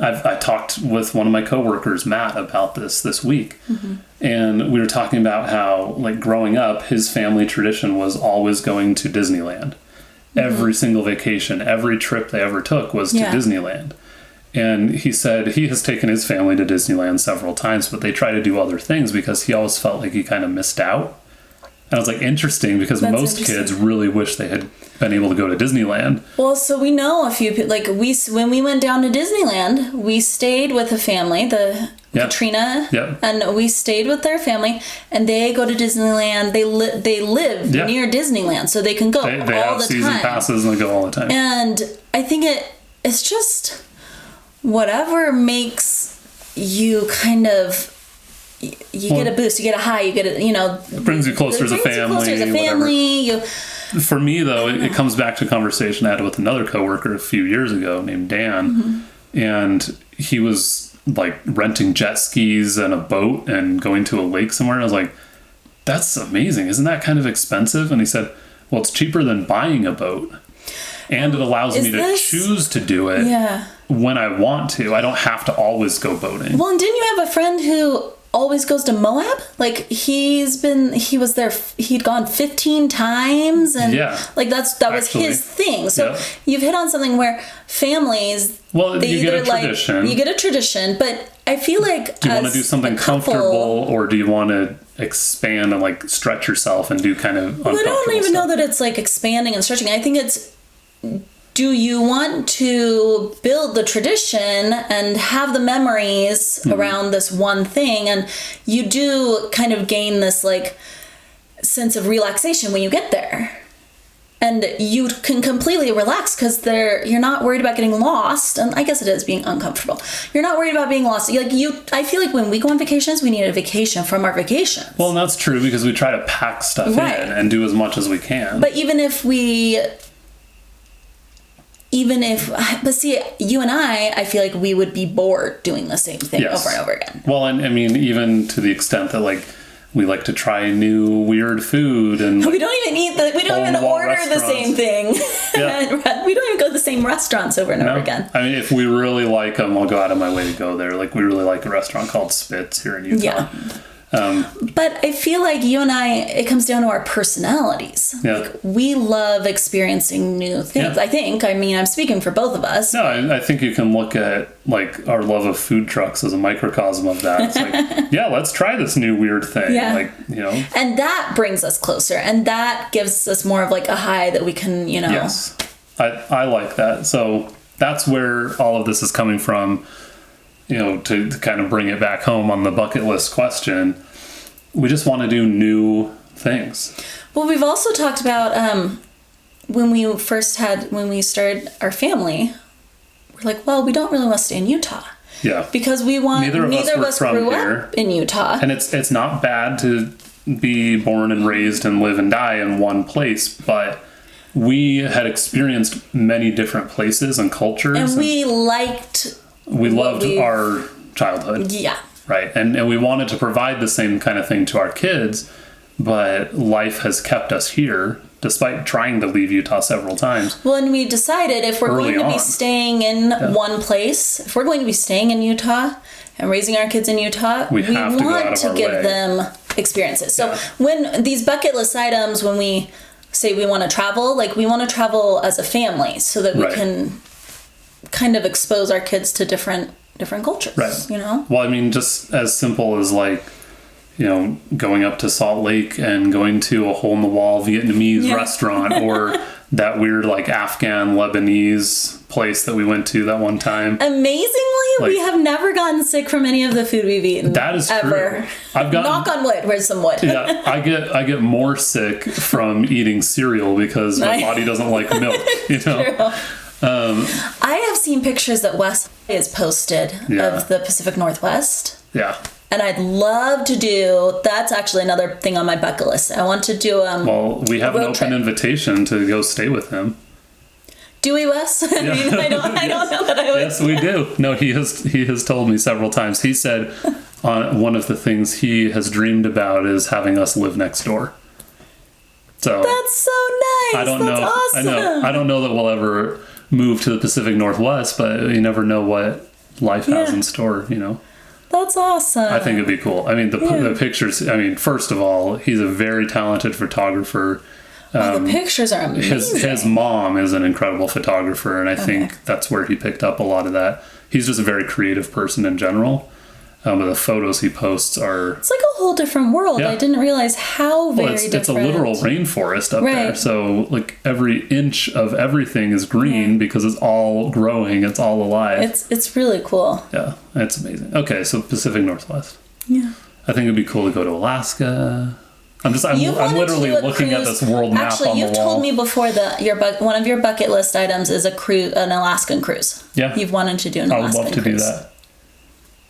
Speaker 1: I talked with one of my coworkers, Matt, about this week. Mm-hmm. And we were talking about how, like, growing up, his family tradition was always going to Disneyland. Mm-hmm. Every single vacation, every trip they ever took was to Disneyland. And he said he has taken his family to Disneyland several times, but they try to do other things because he always felt like he kind of missed out. And I was like, interesting, because most kids really wish they had been able to go to Disneyland. Well,
Speaker 2: so we know a few people, like when we went down to Disneyland, we stayed with a family, Katrina, and we stayed with their family, and they go to Disneyland. They live near Disneyland, so they can go
Speaker 1: they
Speaker 2: all
Speaker 1: have
Speaker 2: the
Speaker 1: season
Speaker 2: time.
Speaker 1: passes and they go all the time.
Speaker 2: And I think it's just whatever makes you kind of get a boost, you get a high, you get a,
Speaker 1: it brings you closer as a family. For me, though, it comes back to a conversation I had with another coworker a few years ago named Dan, mm-hmm. and he was like renting jet skis and a boat and going to a lake somewhere. And I was like, that's amazing. Isn't that kind of expensive? And he said, well, it's cheaper than buying a boat. And it allows me to choose to do it when I want to. I don't have to always go boating.
Speaker 2: Well, and didn't you have a friend who always goes to Moab? Like he was there, he'd gone 15 times, and like that was his thing. So you've hit on something where families,
Speaker 1: you get a tradition,
Speaker 2: but I feel like,
Speaker 1: do you want to do something comfortable, or do you want to expand and like stretch yourself and do kind of uncomfortable
Speaker 2: I don't even
Speaker 1: stuff?
Speaker 2: know that it's like expanding and stretching. I think it's do you want to build the tradition and have the memories around this one thing? And you do kind of gain this like sense of relaxation when you get there. And you can completely relax because you're not worried about getting lost. And I guess it is being uncomfortable. You're not worried about being lost. I feel like when we go on vacations, we need a vacation from our vacations.
Speaker 1: Well, and that's true because we try to pack stuff in and do as much as we can.
Speaker 2: But but see, you and I feel like we would be bored doing the same thing over and over again.
Speaker 1: Well, and I mean, even to the extent that like, we like to try new weird food, and
Speaker 2: we don't even eat we don't even order the same thing.
Speaker 1: Yeah.
Speaker 2: We don't even go to the same restaurants over and over again.
Speaker 1: I mean, if we really like them, I'll go out of my way to go there. Like, we really like a restaurant called Spitz here in Utah.
Speaker 2: Yeah. But I feel like you and I, it comes down to our personalities.
Speaker 1: Yeah.
Speaker 2: Like, we love experiencing new things.
Speaker 1: Yeah.
Speaker 2: I mean, I'm speaking for both of us.
Speaker 1: No, I think you can look at like our love of food trucks as a microcosm of that. It's like, yeah, let's try this new weird thing.
Speaker 2: Yeah.
Speaker 1: Like, you know.
Speaker 2: And that brings us closer, and that gives us more of like a high that we can, you know.
Speaker 1: Yes. I like that. So that's where all of this is coming from. You know, to kind of bring it back home on the bucket list question, we just want to do new things.
Speaker 2: Well, we've also talked about when we started our family, we're like, well, we don't really want to stay in Utah.
Speaker 1: Yeah.
Speaker 2: Because neither of us grew up in Utah.
Speaker 1: And it's not bad to be born and raised and live and die in one place, but we had experienced many different places and cultures.
Speaker 2: And we loved
Speaker 1: our childhood.
Speaker 2: Yeah.
Speaker 1: Right. And we wanted to provide the same kind of thing to our kids, but life has kept us here despite trying to leave Utah several times.
Speaker 2: Well, and we decided if we're going to be staying in one place, if we're going to be staying in Utah and raising our kids in Utah, we want to give them experiences. So when these bucket list items, when we say we want to travel, like we want to travel as a family so that we can kind of expose our kids to different cultures, right? You know?
Speaker 1: Well, I mean, just as simple as like, you know, going up to Salt Lake and going to a hole-in-the-wall Vietnamese restaurant, or that weird like Afghan Lebanese place that we went to that one time.
Speaker 2: Amazingly, we have never gotten sick from any of the food we've eaten.
Speaker 1: That is
Speaker 2: ever.
Speaker 1: True. I've gotten,
Speaker 2: knock on wood. Where's some wood?
Speaker 1: Yeah, I get more sick from eating cereal because my body doesn't like milk. You know.
Speaker 2: I have seen pictures that Wes has posted of the Pacific Northwest.
Speaker 1: Yeah.
Speaker 2: And I'd love to do, that's actually another thing on my bucket list. I want to do
Speaker 1: well, we have an open invitation to go stay with him.
Speaker 2: Do we, Wes? I mean, I don't know that I would.
Speaker 1: Yes, we do. No, he has told me several times. He said one of the things he has dreamed about is having us live next door. So
Speaker 2: that's so nice.
Speaker 1: I don't know.
Speaker 2: Awesome.
Speaker 1: I know. I don't know that we'll ever move to the Pacific Northwest, but you never know what life has in store, you know.
Speaker 2: That's awesome.
Speaker 1: I think it'd be cool. I mean, the pictures, I mean, first of all, he's a very talented photographer.
Speaker 2: The pictures are amazing.
Speaker 1: His mom is an incredible photographer, and I think that's where he picked up a lot of that. He's just a very creative person in general. But the photos he posts are...
Speaker 2: It's like a whole different world. Yeah. I didn't realize how different.
Speaker 1: It's a literal rainforest up there. So, like, every inch of everything is green because it's all growing. It's all alive.
Speaker 2: It's really cool.
Speaker 1: Yeah, it's amazing. Okay, so Pacific Northwest.
Speaker 2: Yeah.
Speaker 1: I think it'd be cool to go to Alaska. I'm literally looking at this world map on the wall.
Speaker 2: Actually, you've told me before that one of your bucket list items is an Alaskan cruise.
Speaker 1: Yeah.
Speaker 2: You've wanted to do an Alaskan cruise. I would love to do that.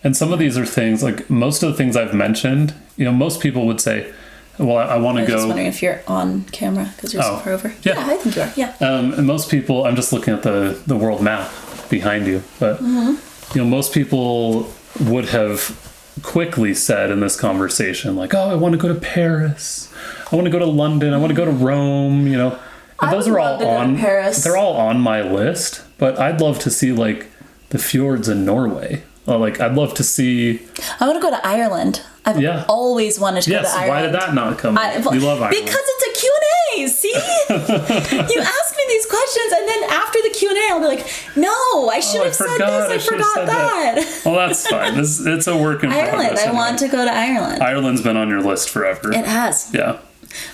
Speaker 1: And some of these are things, like most of the things I've mentioned, you know, most people would say, well, I want to go... I was just
Speaker 2: wondering if you're on camera because you're so far over.
Speaker 1: Yeah,
Speaker 2: I think you are, yeah.
Speaker 1: And most people, I'm just looking at the world map behind you, but, you know, most people would have quickly said in this conversation, like, oh, I want to go to Paris. I want to go to London. I want to go to Rome, you know. And those are all on Paris. They're all on my list, but I'd love to see, like, the fjords in Norway. Like, I'd love to see...
Speaker 2: I want to go to Ireland. I've always wanted to go to Ireland.
Speaker 1: Why did that not come up? You love Ireland.
Speaker 2: Because it's a Q&A, see? You ask me these questions, and then after the Q&A, I'll be like, no, I should have said this. I forgot that.
Speaker 1: Well, that's fine. It's a work in progress.
Speaker 2: Ireland. I want to go to Ireland.
Speaker 1: Ireland's been on your list forever.
Speaker 2: It has.
Speaker 1: Yeah.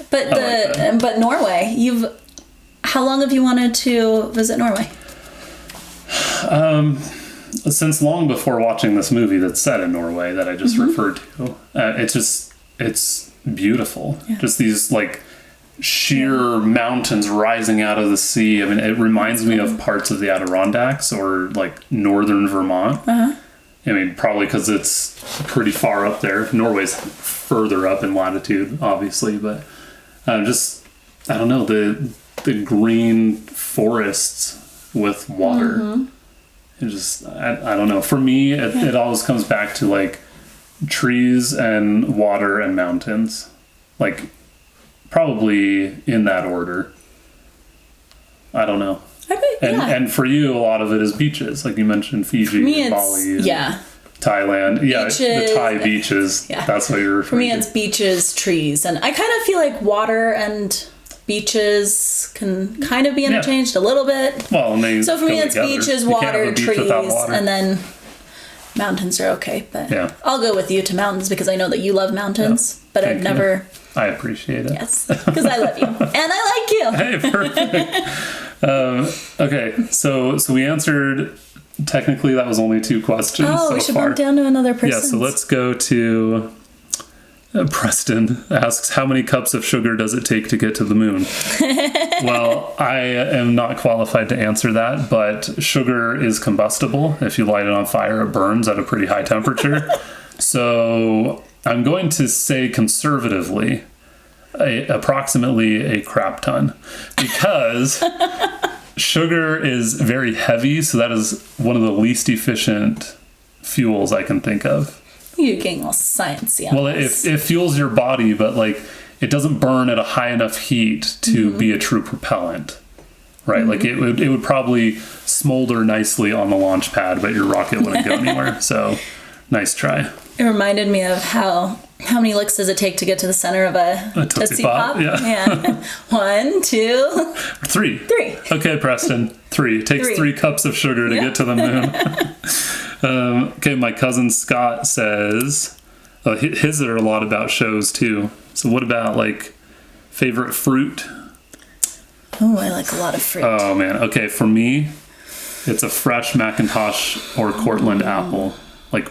Speaker 2: But Norway, How long have you wanted to visit Norway?
Speaker 1: Since long before watching this movie that's set in Norway that I just referred to. It's beautiful. Yeah. Just these like sheer mountains rising out of the sea. I mean, it reminds me of parts of the Adirondacks or like northern Vermont. I mean, probably because it's pretty far up there. Norway's further up in latitude, obviously, but I don't know, the green forests with water. It just, I don't know. For me, it always comes back to like trees and water and mountains. Like, probably in that order. I don't know. And for you, a lot of it is beaches. Like you mentioned, Fiji, and Bali, and Thailand.
Speaker 2: Beaches,
Speaker 1: the Thai beaches. Yeah. That's what you're referring to.
Speaker 2: For me, it's beaches, trees. And I kind of feel like water and beaches can kind of be interchanged a little bit.
Speaker 1: Well,
Speaker 2: so for me, it's beaches, water, trees, and then mountains are okay. But I'll go with you to mountains because I know that you love mountains, but I've never...
Speaker 1: I appreciate it.
Speaker 2: Yes, because I love you. And I like you.
Speaker 1: Hey, perfect. Okay, so we answered... Technically, that was only 2 questions so far.
Speaker 2: We should bump down to another person.
Speaker 1: Yeah, so let's go to... Preston asks, how many cups of sugar does it take to get to the moon? Well, I am not qualified to answer that, but sugar is combustible. If you light it on fire, it burns at a pretty high temperature. So I'm going to say conservatively, approximately a crap ton, because sugar is very heavy, so that is one of the least efficient fuels I can think of.
Speaker 2: You're getting all sciencey on this.
Speaker 1: It fuels your body, but like it doesn't burn at a high enough heat to be a true propellant, right? Like it would probably smolder nicely on the launch pad, but your rocket wouldn't go anywhere. So nice try.
Speaker 2: It reminded me of how many licks does it take to get to the center of a Tootsie Pop?
Speaker 1: Yeah.
Speaker 2: 1, 2,
Speaker 1: 3. 3. Okay, Preston. 3. It takes 3 cups of sugar to get to the moon. Okay, my cousin Scott says his are a lot about shows too. So what about like favorite fruit?
Speaker 2: Oh, I like a lot of fruit.
Speaker 1: Oh man. Okay, for me, it's a fresh Macintosh or Cortland apple, like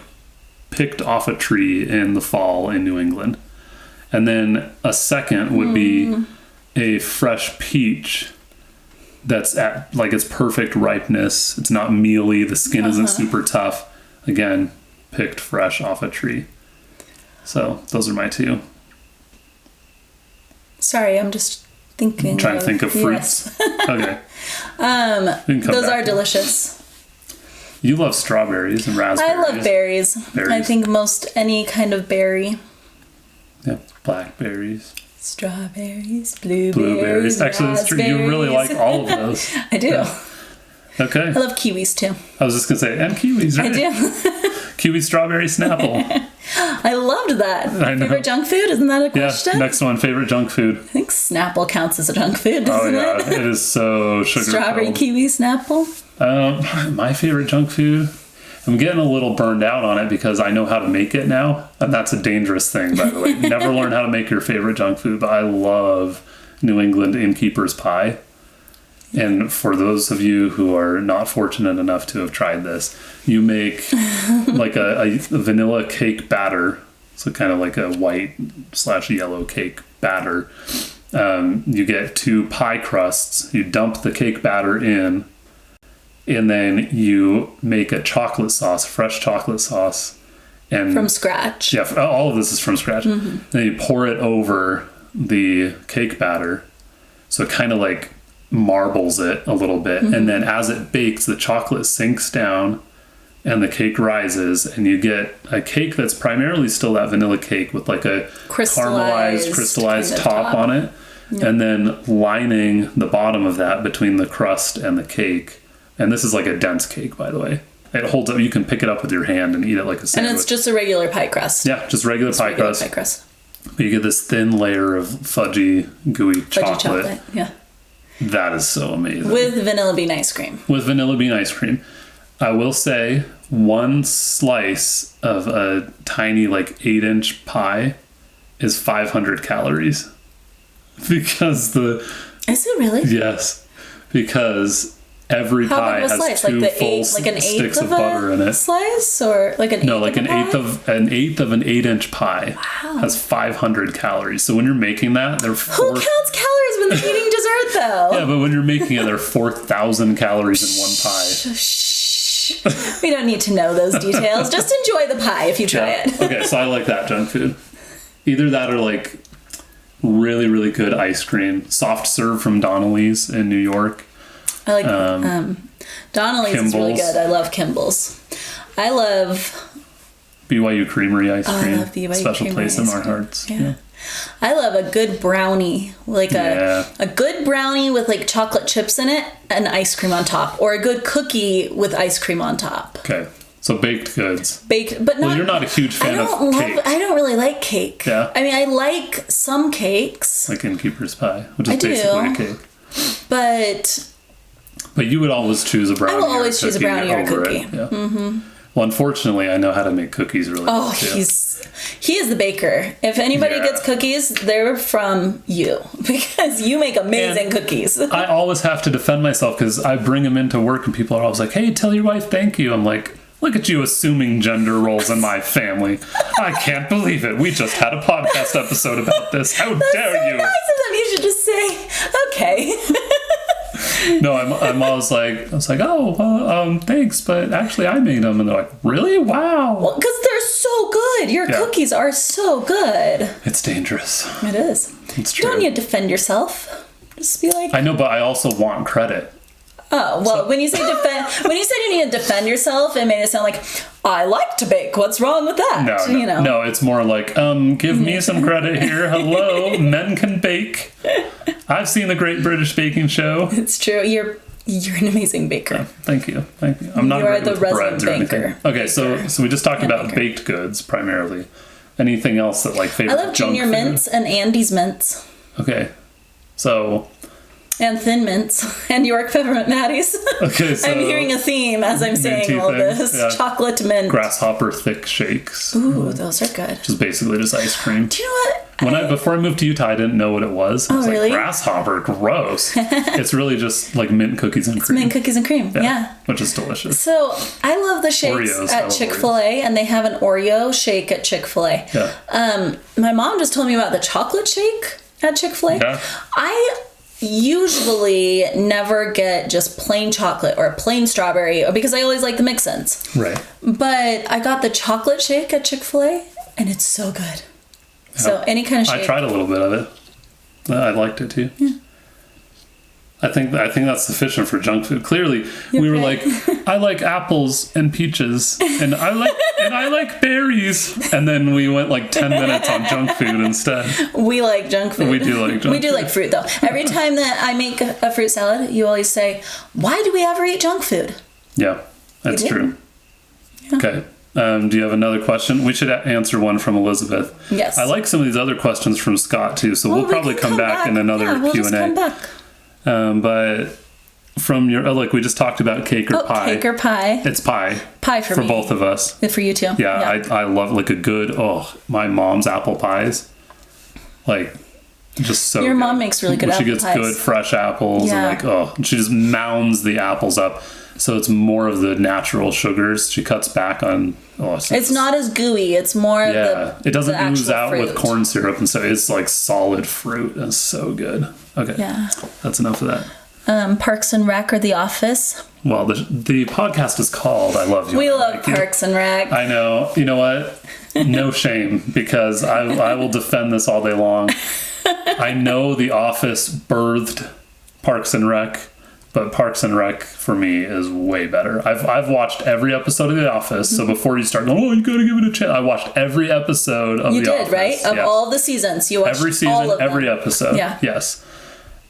Speaker 1: picked off a tree in the fall in New England. And then a second would be a fresh peach that's at like its perfect ripeness. It's not mealy, the skin isn't super tough. Again, picked fresh off a tree. So those are my 2.
Speaker 2: Sorry, I'm just thinking.
Speaker 1: Trying to think of fruits. Yes. Okay.
Speaker 2: Those are delicious.
Speaker 1: You love strawberries and raspberries.
Speaker 2: I love berries. I think most any kind of berry.
Speaker 1: Yeah, blackberries.
Speaker 2: Strawberries, blueberries.
Speaker 1: Actually, that's true. You really like all of those.
Speaker 2: I do.
Speaker 1: Yeah. Okay.
Speaker 2: I love kiwis too.
Speaker 1: I was just going to say, and kiwis, right?
Speaker 2: I do.
Speaker 1: Kiwi strawberry Snapple.
Speaker 2: I loved that.
Speaker 1: I know.
Speaker 2: Favorite junk food? Isn't that a question?
Speaker 1: Yeah, next one, favorite junk food.
Speaker 2: I think Snapple counts as a junk food, doesn't it?
Speaker 1: It is so sugar
Speaker 2: Strawberry kiwi Snapple.
Speaker 1: My favorite junk food, I'm getting a little burned out on it because I know how to make it now, and that's a dangerous thing, by the way. Never learn how to make your favorite junk food, but I love New England innkeeper's pie. And for those of you who are not fortunate enough to have tried this, you make like a vanilla cake batter. So kind of like a white/yellow cake batter. You get 2 pie crusts. You dump the cake batter in. And then you make a chocolate sauce, fresh chocolate sauce. And
Speaker 2: from scratch.
Speaker 1: Yeah, all of this is from scratch. Then you pour it over the cake batter. So it kind of like marbles it a little bit, and then as it bakes, the chocolate sinks down and the cake rises, and you get a cake that's primarily still that vanilla cake with like a crystallized kind of top on it, and then lining the bottom of that between the crust and the cake. And this is like a dense cake, by the way. It holds up. You can pick it up with your hand and eat it like a sandwich.
Speaker 2: And it's just a regular pie crust.
Speaker 1: Yeah, just regular pie crust. But you get this thin layer of fudgy, gooey chocolate.
Speaker 2: Yeah.
Speaker 1: That is so amazing.
Speaker 2: With vanilla bean ice cream.
Speaker 1: With vanilla bean ice cream. I will say 1 slice of a tiny like 8-inch pie is 500 calories. Because
Speaker 2: Is it really?
Speaker 1: Yes. because every
Speaker 2: How
Speaker 1: pie
Speaker 2: big of a
Speaker 1: has
Speaker 2: slice?
Speaker 1: two
Speaker 2: Like
Speaker 1: full
Speaker 2: like an eighth
Speaker 1: sticks of
Speaker 2: a
Speaker 1: butter in it.
Speaker 2: slice, or like an
Speaker 1: No,
Speaker 2: eighth
Speaker 1: like
Speaker 2: of
Speaker 1: an
Speaker 2: a
Speaker 1: eighth
Speaker 2: pie?
Speaker 1: of an 8-inch pie has 500 calories. So when you're making that, they're
Speaker 2: Who counts calories when they're eating dessert, though?
Speaker 1: Yeah, but when you're making it, there are 4,000 calories in one pie.
Speaker 2: Shh. We don't need to know those details. Just enjoy the pie if you try it.
Speaker 1: Okay, so I like that junk food. Either that or like really, really good ice cream. Soft serve from Donnelly's in New York.
Speaker 2: I like Donnelly's is really
Speaker 1: Kimball's.
Speaker 2: good. I love Kimball's. I love
Speaker 1: BYU Creamery ice cream.
Speaker 2: I love BYU
Speaker 1: Special
Speaker 2: Creamery
Speaker 1: place in
Speaker 2: ice
Speaker 1: our
Speaker 2: cream.
Speaker 1: hearts.
Speaker 2: Yeah. I love a good brownie, like a good brownie with like chocolate chips in it and ice cream on top, or a good cookie with ice cream on top.
Speaker 1: Okay, so baked goods.
Speaker 2: Baked, but not.
Speaker 1: Well, you're not a huge fan of cake.
Speaker 2: I don't really like cake.
Speaker 1: Yeah.
Speaker 2: I mean, I like some cakes,
Speaker 1: Like Innkeeper's Pie, which is
Speaker 2: I do.
Speaker 1: basically a cake.
Speaker 2: but
Speaker 1: you would always choose a brownie.
Speaker 2: I will always choose a brownie or a
Speaker 1: over
Speaker 2: cookie.
Speaker 1: it. Yeah. Mm-hmm. Well, unfortunately, I know how to make cookies really well, too.
Speaker 2: he is the baker. If anybody gets cookies, they're from you because you make amazing cookies.
Speaker 1: I always have to defend myself because I bring them into work and people are always like, "Hey, tell your wife thank you." I'm like, look at you assuming gender roles in my family. I can't believe it. We just had a podcast episode about this. How dare you?
Speaker 2: Nice of them. You should just say, "Okay."
Speaker 1: No, I'm always like, oh, well, thanks, but actually I made them. And they're like, really? Wow.
Speaker 2: Well, because they're so good. Your cookies are so good.
Speaker 1: It's dangerous.
Speaker 2: It is.
Speaker 1: It's true.
Speaker 2: You don't need to defend yourself. Just be like,
Speaker 1: I know, but I also want credit.
Speaker 2: oh, well, when you say defend, when you said you need to defend yourself, it made it sound like, I like to bake. What's wrong with that?
Speaker 1: No, it's more like, give me some credit here. Hello, men can bake. I've seen the Great British Baking Show.
Speaker 2: It's true. You're an amazing baker.
Speaker 1: Yeah, thank you. I'm not great with breads or anything. Okay, so we just talked about baked goods primarily. Anything else that like favorite
Speaker 2: I love
Speaker 1: junk
Speaker 2: Junior
Speaker 1: food?
Speaker 2: Mints and Andy's Mints.
Speaker 1: Okay, so.
Speaker 2: And Thin Mints and York Peppermint Natties. Okay, so I'm hearing a theme as I'm saying all this. Yeah. Chocolate mint.
Speaker 1: Grasshopper thick shakes.
Speaker 2: Ooh, those are good.
Speaker 1: Which is basically just ice cream.
Speaker 2: Do you know what?
Speaker 1: Before I moved to Utah, I didn't know what it was. I was
Speaker 2: really?
Speaker 1: like, grasshopper, gross. It's really just like mint cookies and cream.
Speaker 2: Mint cookies and cream, yeah.
Speaker 1: Which is delicious.
Speaker 2: So I love the shakes
Speaker 1: Oreos,
Speaker 2: at Chick-fil-A, and they have an Oreo shake at Chick-fil-A.
Speaker 1: Yeah.
Speaker 2: My mom just told me about the chocolate shake at Chick-fil-A.
Speaker 1: Yeah.
Speaker 2: I usually never get just plain chocolate or plain strawberry because I always like the mix-ins.
Speaker 1: Right.
Speaker 2: But I got the chocolate shake at Chick-fil-A, and it's so good. Yeah. So any kind of shake.
Speaker 1: I tried a little bit of it. I liked it too. Yeah. I think that's sufficient for junk food. Clearly, we were like, I like apples and peaches, and I like berries, and then we went like 10 minutes on junk food instead.
Speaker 2: We like junk food.
Speaker 1: We do like junk food.
Speaker 2: We do like fruit though. Every time that I make a fruit salad, you always say, "Why do we ever eat junk food?"
Speaker 1: Yeah, that's true. Yeah. Okay. Do you have another question? We should answer one from Elizabeth.
Speaker 2: Yes.
Speaker 1: I like some of these other questions from Scott too, so we'll probably come back in another Q&A.
Speaker 2: Just come back.
Speaker 1: But from your, like we just talked about cake or pie.
Speaker 2: Cake or pie.
Speaker 1: It's pie.
Speaker 2: Pie for me.
Speaker 1: For both of us.
Speaker 2: For you too.
Speaker 1: Yeah. I love like a good, my mom's apple pies. Like, just so
Speaker 2: Your mom makes really good apple pies.
Speaker 1: She gets good fresh apples and she just mounds the apples up. So it's more of the natural sugars. She cuts back on.
Speaker 2: It's not as gooey. It's more.
Speaker 1: It doesn't ooze out
Speaker 2: fruit.
Speaker 1: with corn syrup, and so it's like solid fruit. It's so good. Okay. Yeah. That's enough of that.
Speaker 2: Parks and Rec or The Office.
Speaker 1: Well, the podcast is called "I Love You."
Speaker 2: We love Parks and Rec.
Speaker 1: I know. You know what? No shame, because I will defend this all day long. I know The Office birthed Parks and Rec. But Parks and Rec for me is way better. I've watched every episode of The Office. So before you start going, you gotta give it a chance. I watched every episode of The Office. You did,
Speaker 2: right? Of all the seasons, you watched
Speaker 1: every season,
Speaker 2: all of them.
Speaker 1: every episode.
Speaker 2: Yeah.
Speaker 1: Yes.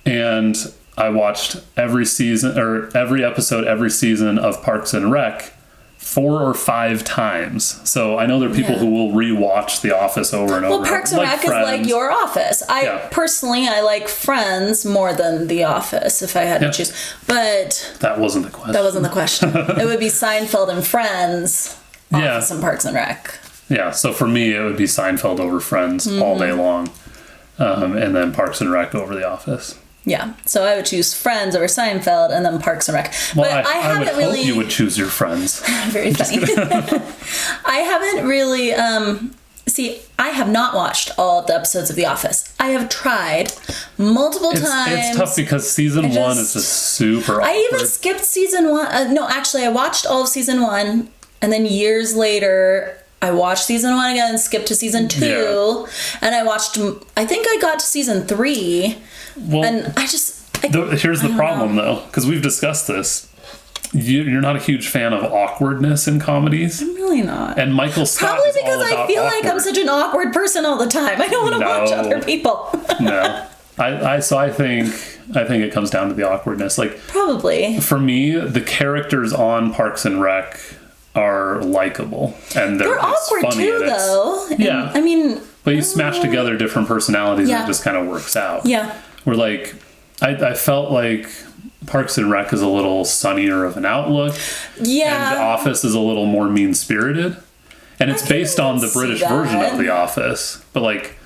Speaker 1: And I watched every season or every episode, every season of Parks and Rec 4 or 5 times. So I know there are people who will rewatch The Office over and over.
Speaker 2: Well, Parks and Rec is like your Office. Personally, I like Friends more than The Office if I had to choose. But
Speaker 1: that wasn't the question.
Speaker 2: That wasn't the question. It would be Seinfeld and Friends, Office and Parks and Rec.
Speaker 1: Yeah, so for me, it would be Seinfeld over Friends all day long. And then Parks and Rec over The Office.
Speaker 2: Yeah, so I would choose Friends over Seinfeld and then Parks and Rec.
Speaker 1: Well,
Speaker 2: but I
Speaker 1: would
Speaker 2: haven't really.
Speaker 1: hope you would choose your Friends.
Speaker 2: Very funny. I haven't really. See, I have not watched all of the episodes of The Office. I have tried multiple times.
Speaker 1: It's tough because season 1 is just super awkward.
Speaker 2: I even skipped season 1. No, actually, I watched all of season 1, and then years later, I watched season 1 again, skipped to season 2, and I watched. I think I got to season 3, and I just.
Speaker 1: Here's the problem, though, because we've discussed this. You're not a huge fan of awkwardness in comedies.
Speaker 2: I'm really not.
Speaker 1: And Michael Scott
Speaker 2: Probably
Speaker 1: is all
Speaker 2: because I
Speaker 1: about
Speaker 2: feel
Speaker 1: awkward.
Speaker 2: like I'm such an awkward person all the time. I don't want to watch other people.
Speaker 1: No. I think it comes down to the awkwardness. Like,
Speaker 2: probably.
Speaker 1: For me, the characters on Parks and Rec are likable. And they're
Speaker 2: awkward
Speaker 1: funny
Speaker 2: too, though.
Speaker 1: Yeah.
Speaker 2: I mean...
Speaker 1: But you smash together different personalities and it just kind of works out.
Speaker 2: Yeah.
Speaker 1: Where, like, I felt like Parks and Rec is a little sunnier of an outlook.
Speaker 2: Yeah.
Speaker 1: And The Office is a little more mean-spirited. And it's based on the British version of The Office. But, like,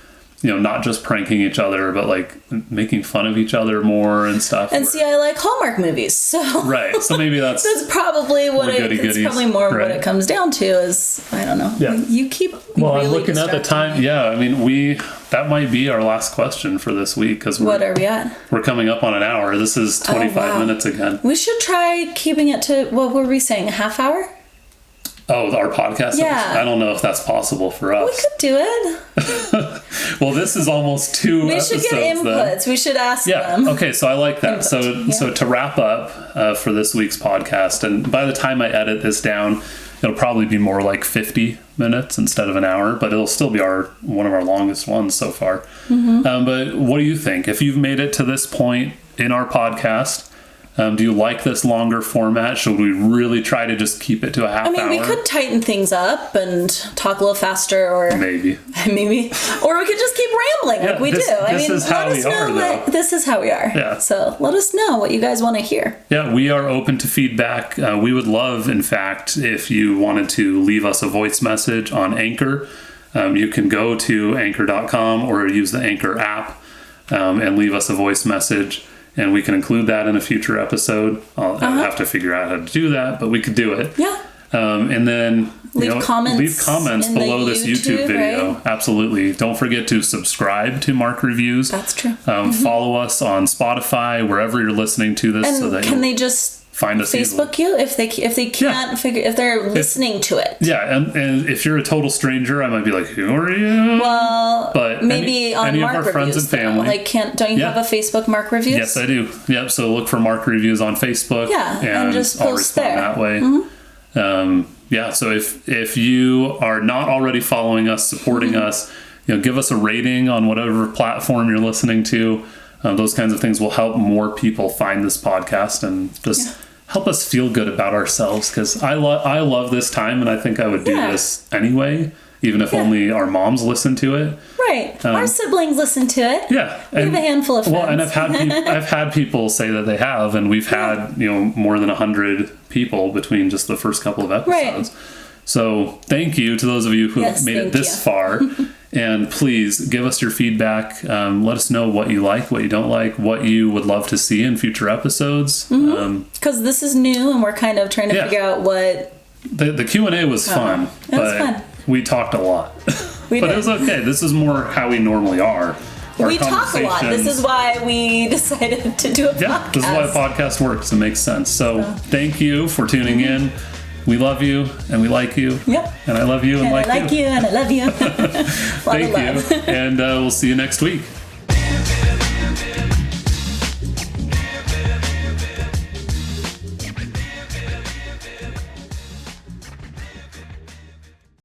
Speaker 1: you know, not just pranking each other, but, like, making fun of each other more and stuff.
Speaker 2: And see, I like Hallmark movies, so...
Speaker 1: Right, so maybe that's
Speaker 2: probably what it's probably more what it comes down to is, I don't know.
Speaker 1: Yeah.
Speaker 2: You keep
Speaker 1: Well,
Speaker 2: really
Speaker 1: I'm looking at the time. Yeah, I mean, that might be our last question for this week. Because
Speaker 2: what are we at?
Speaker 1: We're coming up on an hour. This is 25 minutes again.
Speaker 2: We should try keeping it to, what were we saying, a half hour?
Speaker 1: Oh, our podcast?
Speaker 2: Yeah.
Speaker 1: I don't know if that's possible for us.
Speaker 2: We could do it.
Speaker 1: Well, this is almost 2 episodes.
Speaker 2: We should get inputs. Then. We should ask them.
Speaker 1: Okay, so I like that. So to wrap up for this week's podcast, and by the time I edit this down, it'll probably be more like 50 minutes instead of an hour, but it'll still be one of our longest ones so far. Mm-hmm. But what do you think? If you've made it to this point in our podcast, do you like this longer format? Should we really try to just keep it to a half hour?
Speaker 2: We could tighten things up and talk a little faster, or
Speaker 1: maybe,
Speaker 2: or we could just keep rambling like we do.
Speaker 1: This is how we are, though.
Speaker 2: This is how we are.
Speaker 1: Yeah.
Speaker 2: So let us know what you guys want to hear.
Speaker 1: Yeah, we are open to feedback. We would love, in fact, if you wanted to leave us a voice message on Anchor. You can go to anchor.com or use the Anchor app and leave us a voice message. And we can include that in a future episode. I'll have to figure out how to do that, but we could do it.
Speaker 2: Yeah.
Speaker 1: And then
Speaker 2: leave comments
Speaker 1: below this YouTube video. Right? Absolutely. Don't forget to subscribe to Mark Reviews.
Speaker 2: That's true.
Speaker 1: Follow us on Spotify, wherever you're listening to this.
Speaker 2: And
Speaker 1: so that
Speaker 2: can they just
Speaker 1: find us
Speaker 2: Facebook
Speaker 1: easily.
Speaker 2: You if they can't figure, if they're listening to it?
Speaker 1: Yeah, and if you're a total stranger, I might be like, who are you?
Speaker 2: Well,
Speaker 1: but
Speaker 2: maybe on
Speaker 1: any
Speaker 2: Mark
Speaker 1: of our friends and family.
Speaker 2: Like, don't you have a Facebook Mark Reviews?
Speaker 1: Yes, I do. Yep. So look for Mark Reviews on Facebook.
Speaker 2: Yeah, and just
Speaker 1: I'll
Speaker 2: post
Speaker 1: respond
Speaker 2: there.
Speaker 1: that way. Mm-hmm. So if you are not already following us, supporting us, give us a rating on whatever platform you're listening to. Those kinds of things will help more people find this podcast and just help us feel good about ourselves. Because I love this time, and I think I would do this anyway, even if only our moms listen to it.
Speaker 2: Right. Our siblings listen to it.
Speaker 1: Yeah.
Speaker 2: We have a handful of friends.
Speaker 1: Well, and I've had people say that they have, and we've had more than 100 people between just the first couple of episodes. Right. So thank you to those of you who have made it this far. And please give us your feedback. Let us know what you like, what you don't like, what you would love to see in future episodes.
Speaker 2: Because this is new, and we're kind of trying to figure out what...
Speaker 1: The Q&A was fun.
Speaker 2: It was fun.
Speaker 1: We talked a lot.
Speaker 2: But
Speaker 1: it was okay. This is more how we normally are.
Speaker 2: We talk a lot. This is why we decided to do a podcast.
Speaker 1: Yeah, this is why a podcast works. It makes sense. So thank you for tuning in. We love you, and we like you.
Speaker 2: Yep.
Speaker 1: And I love you, and like you.
Speaker 2: I like you, and I love you.
Speaker 1: Thank you. And we'll see you next week.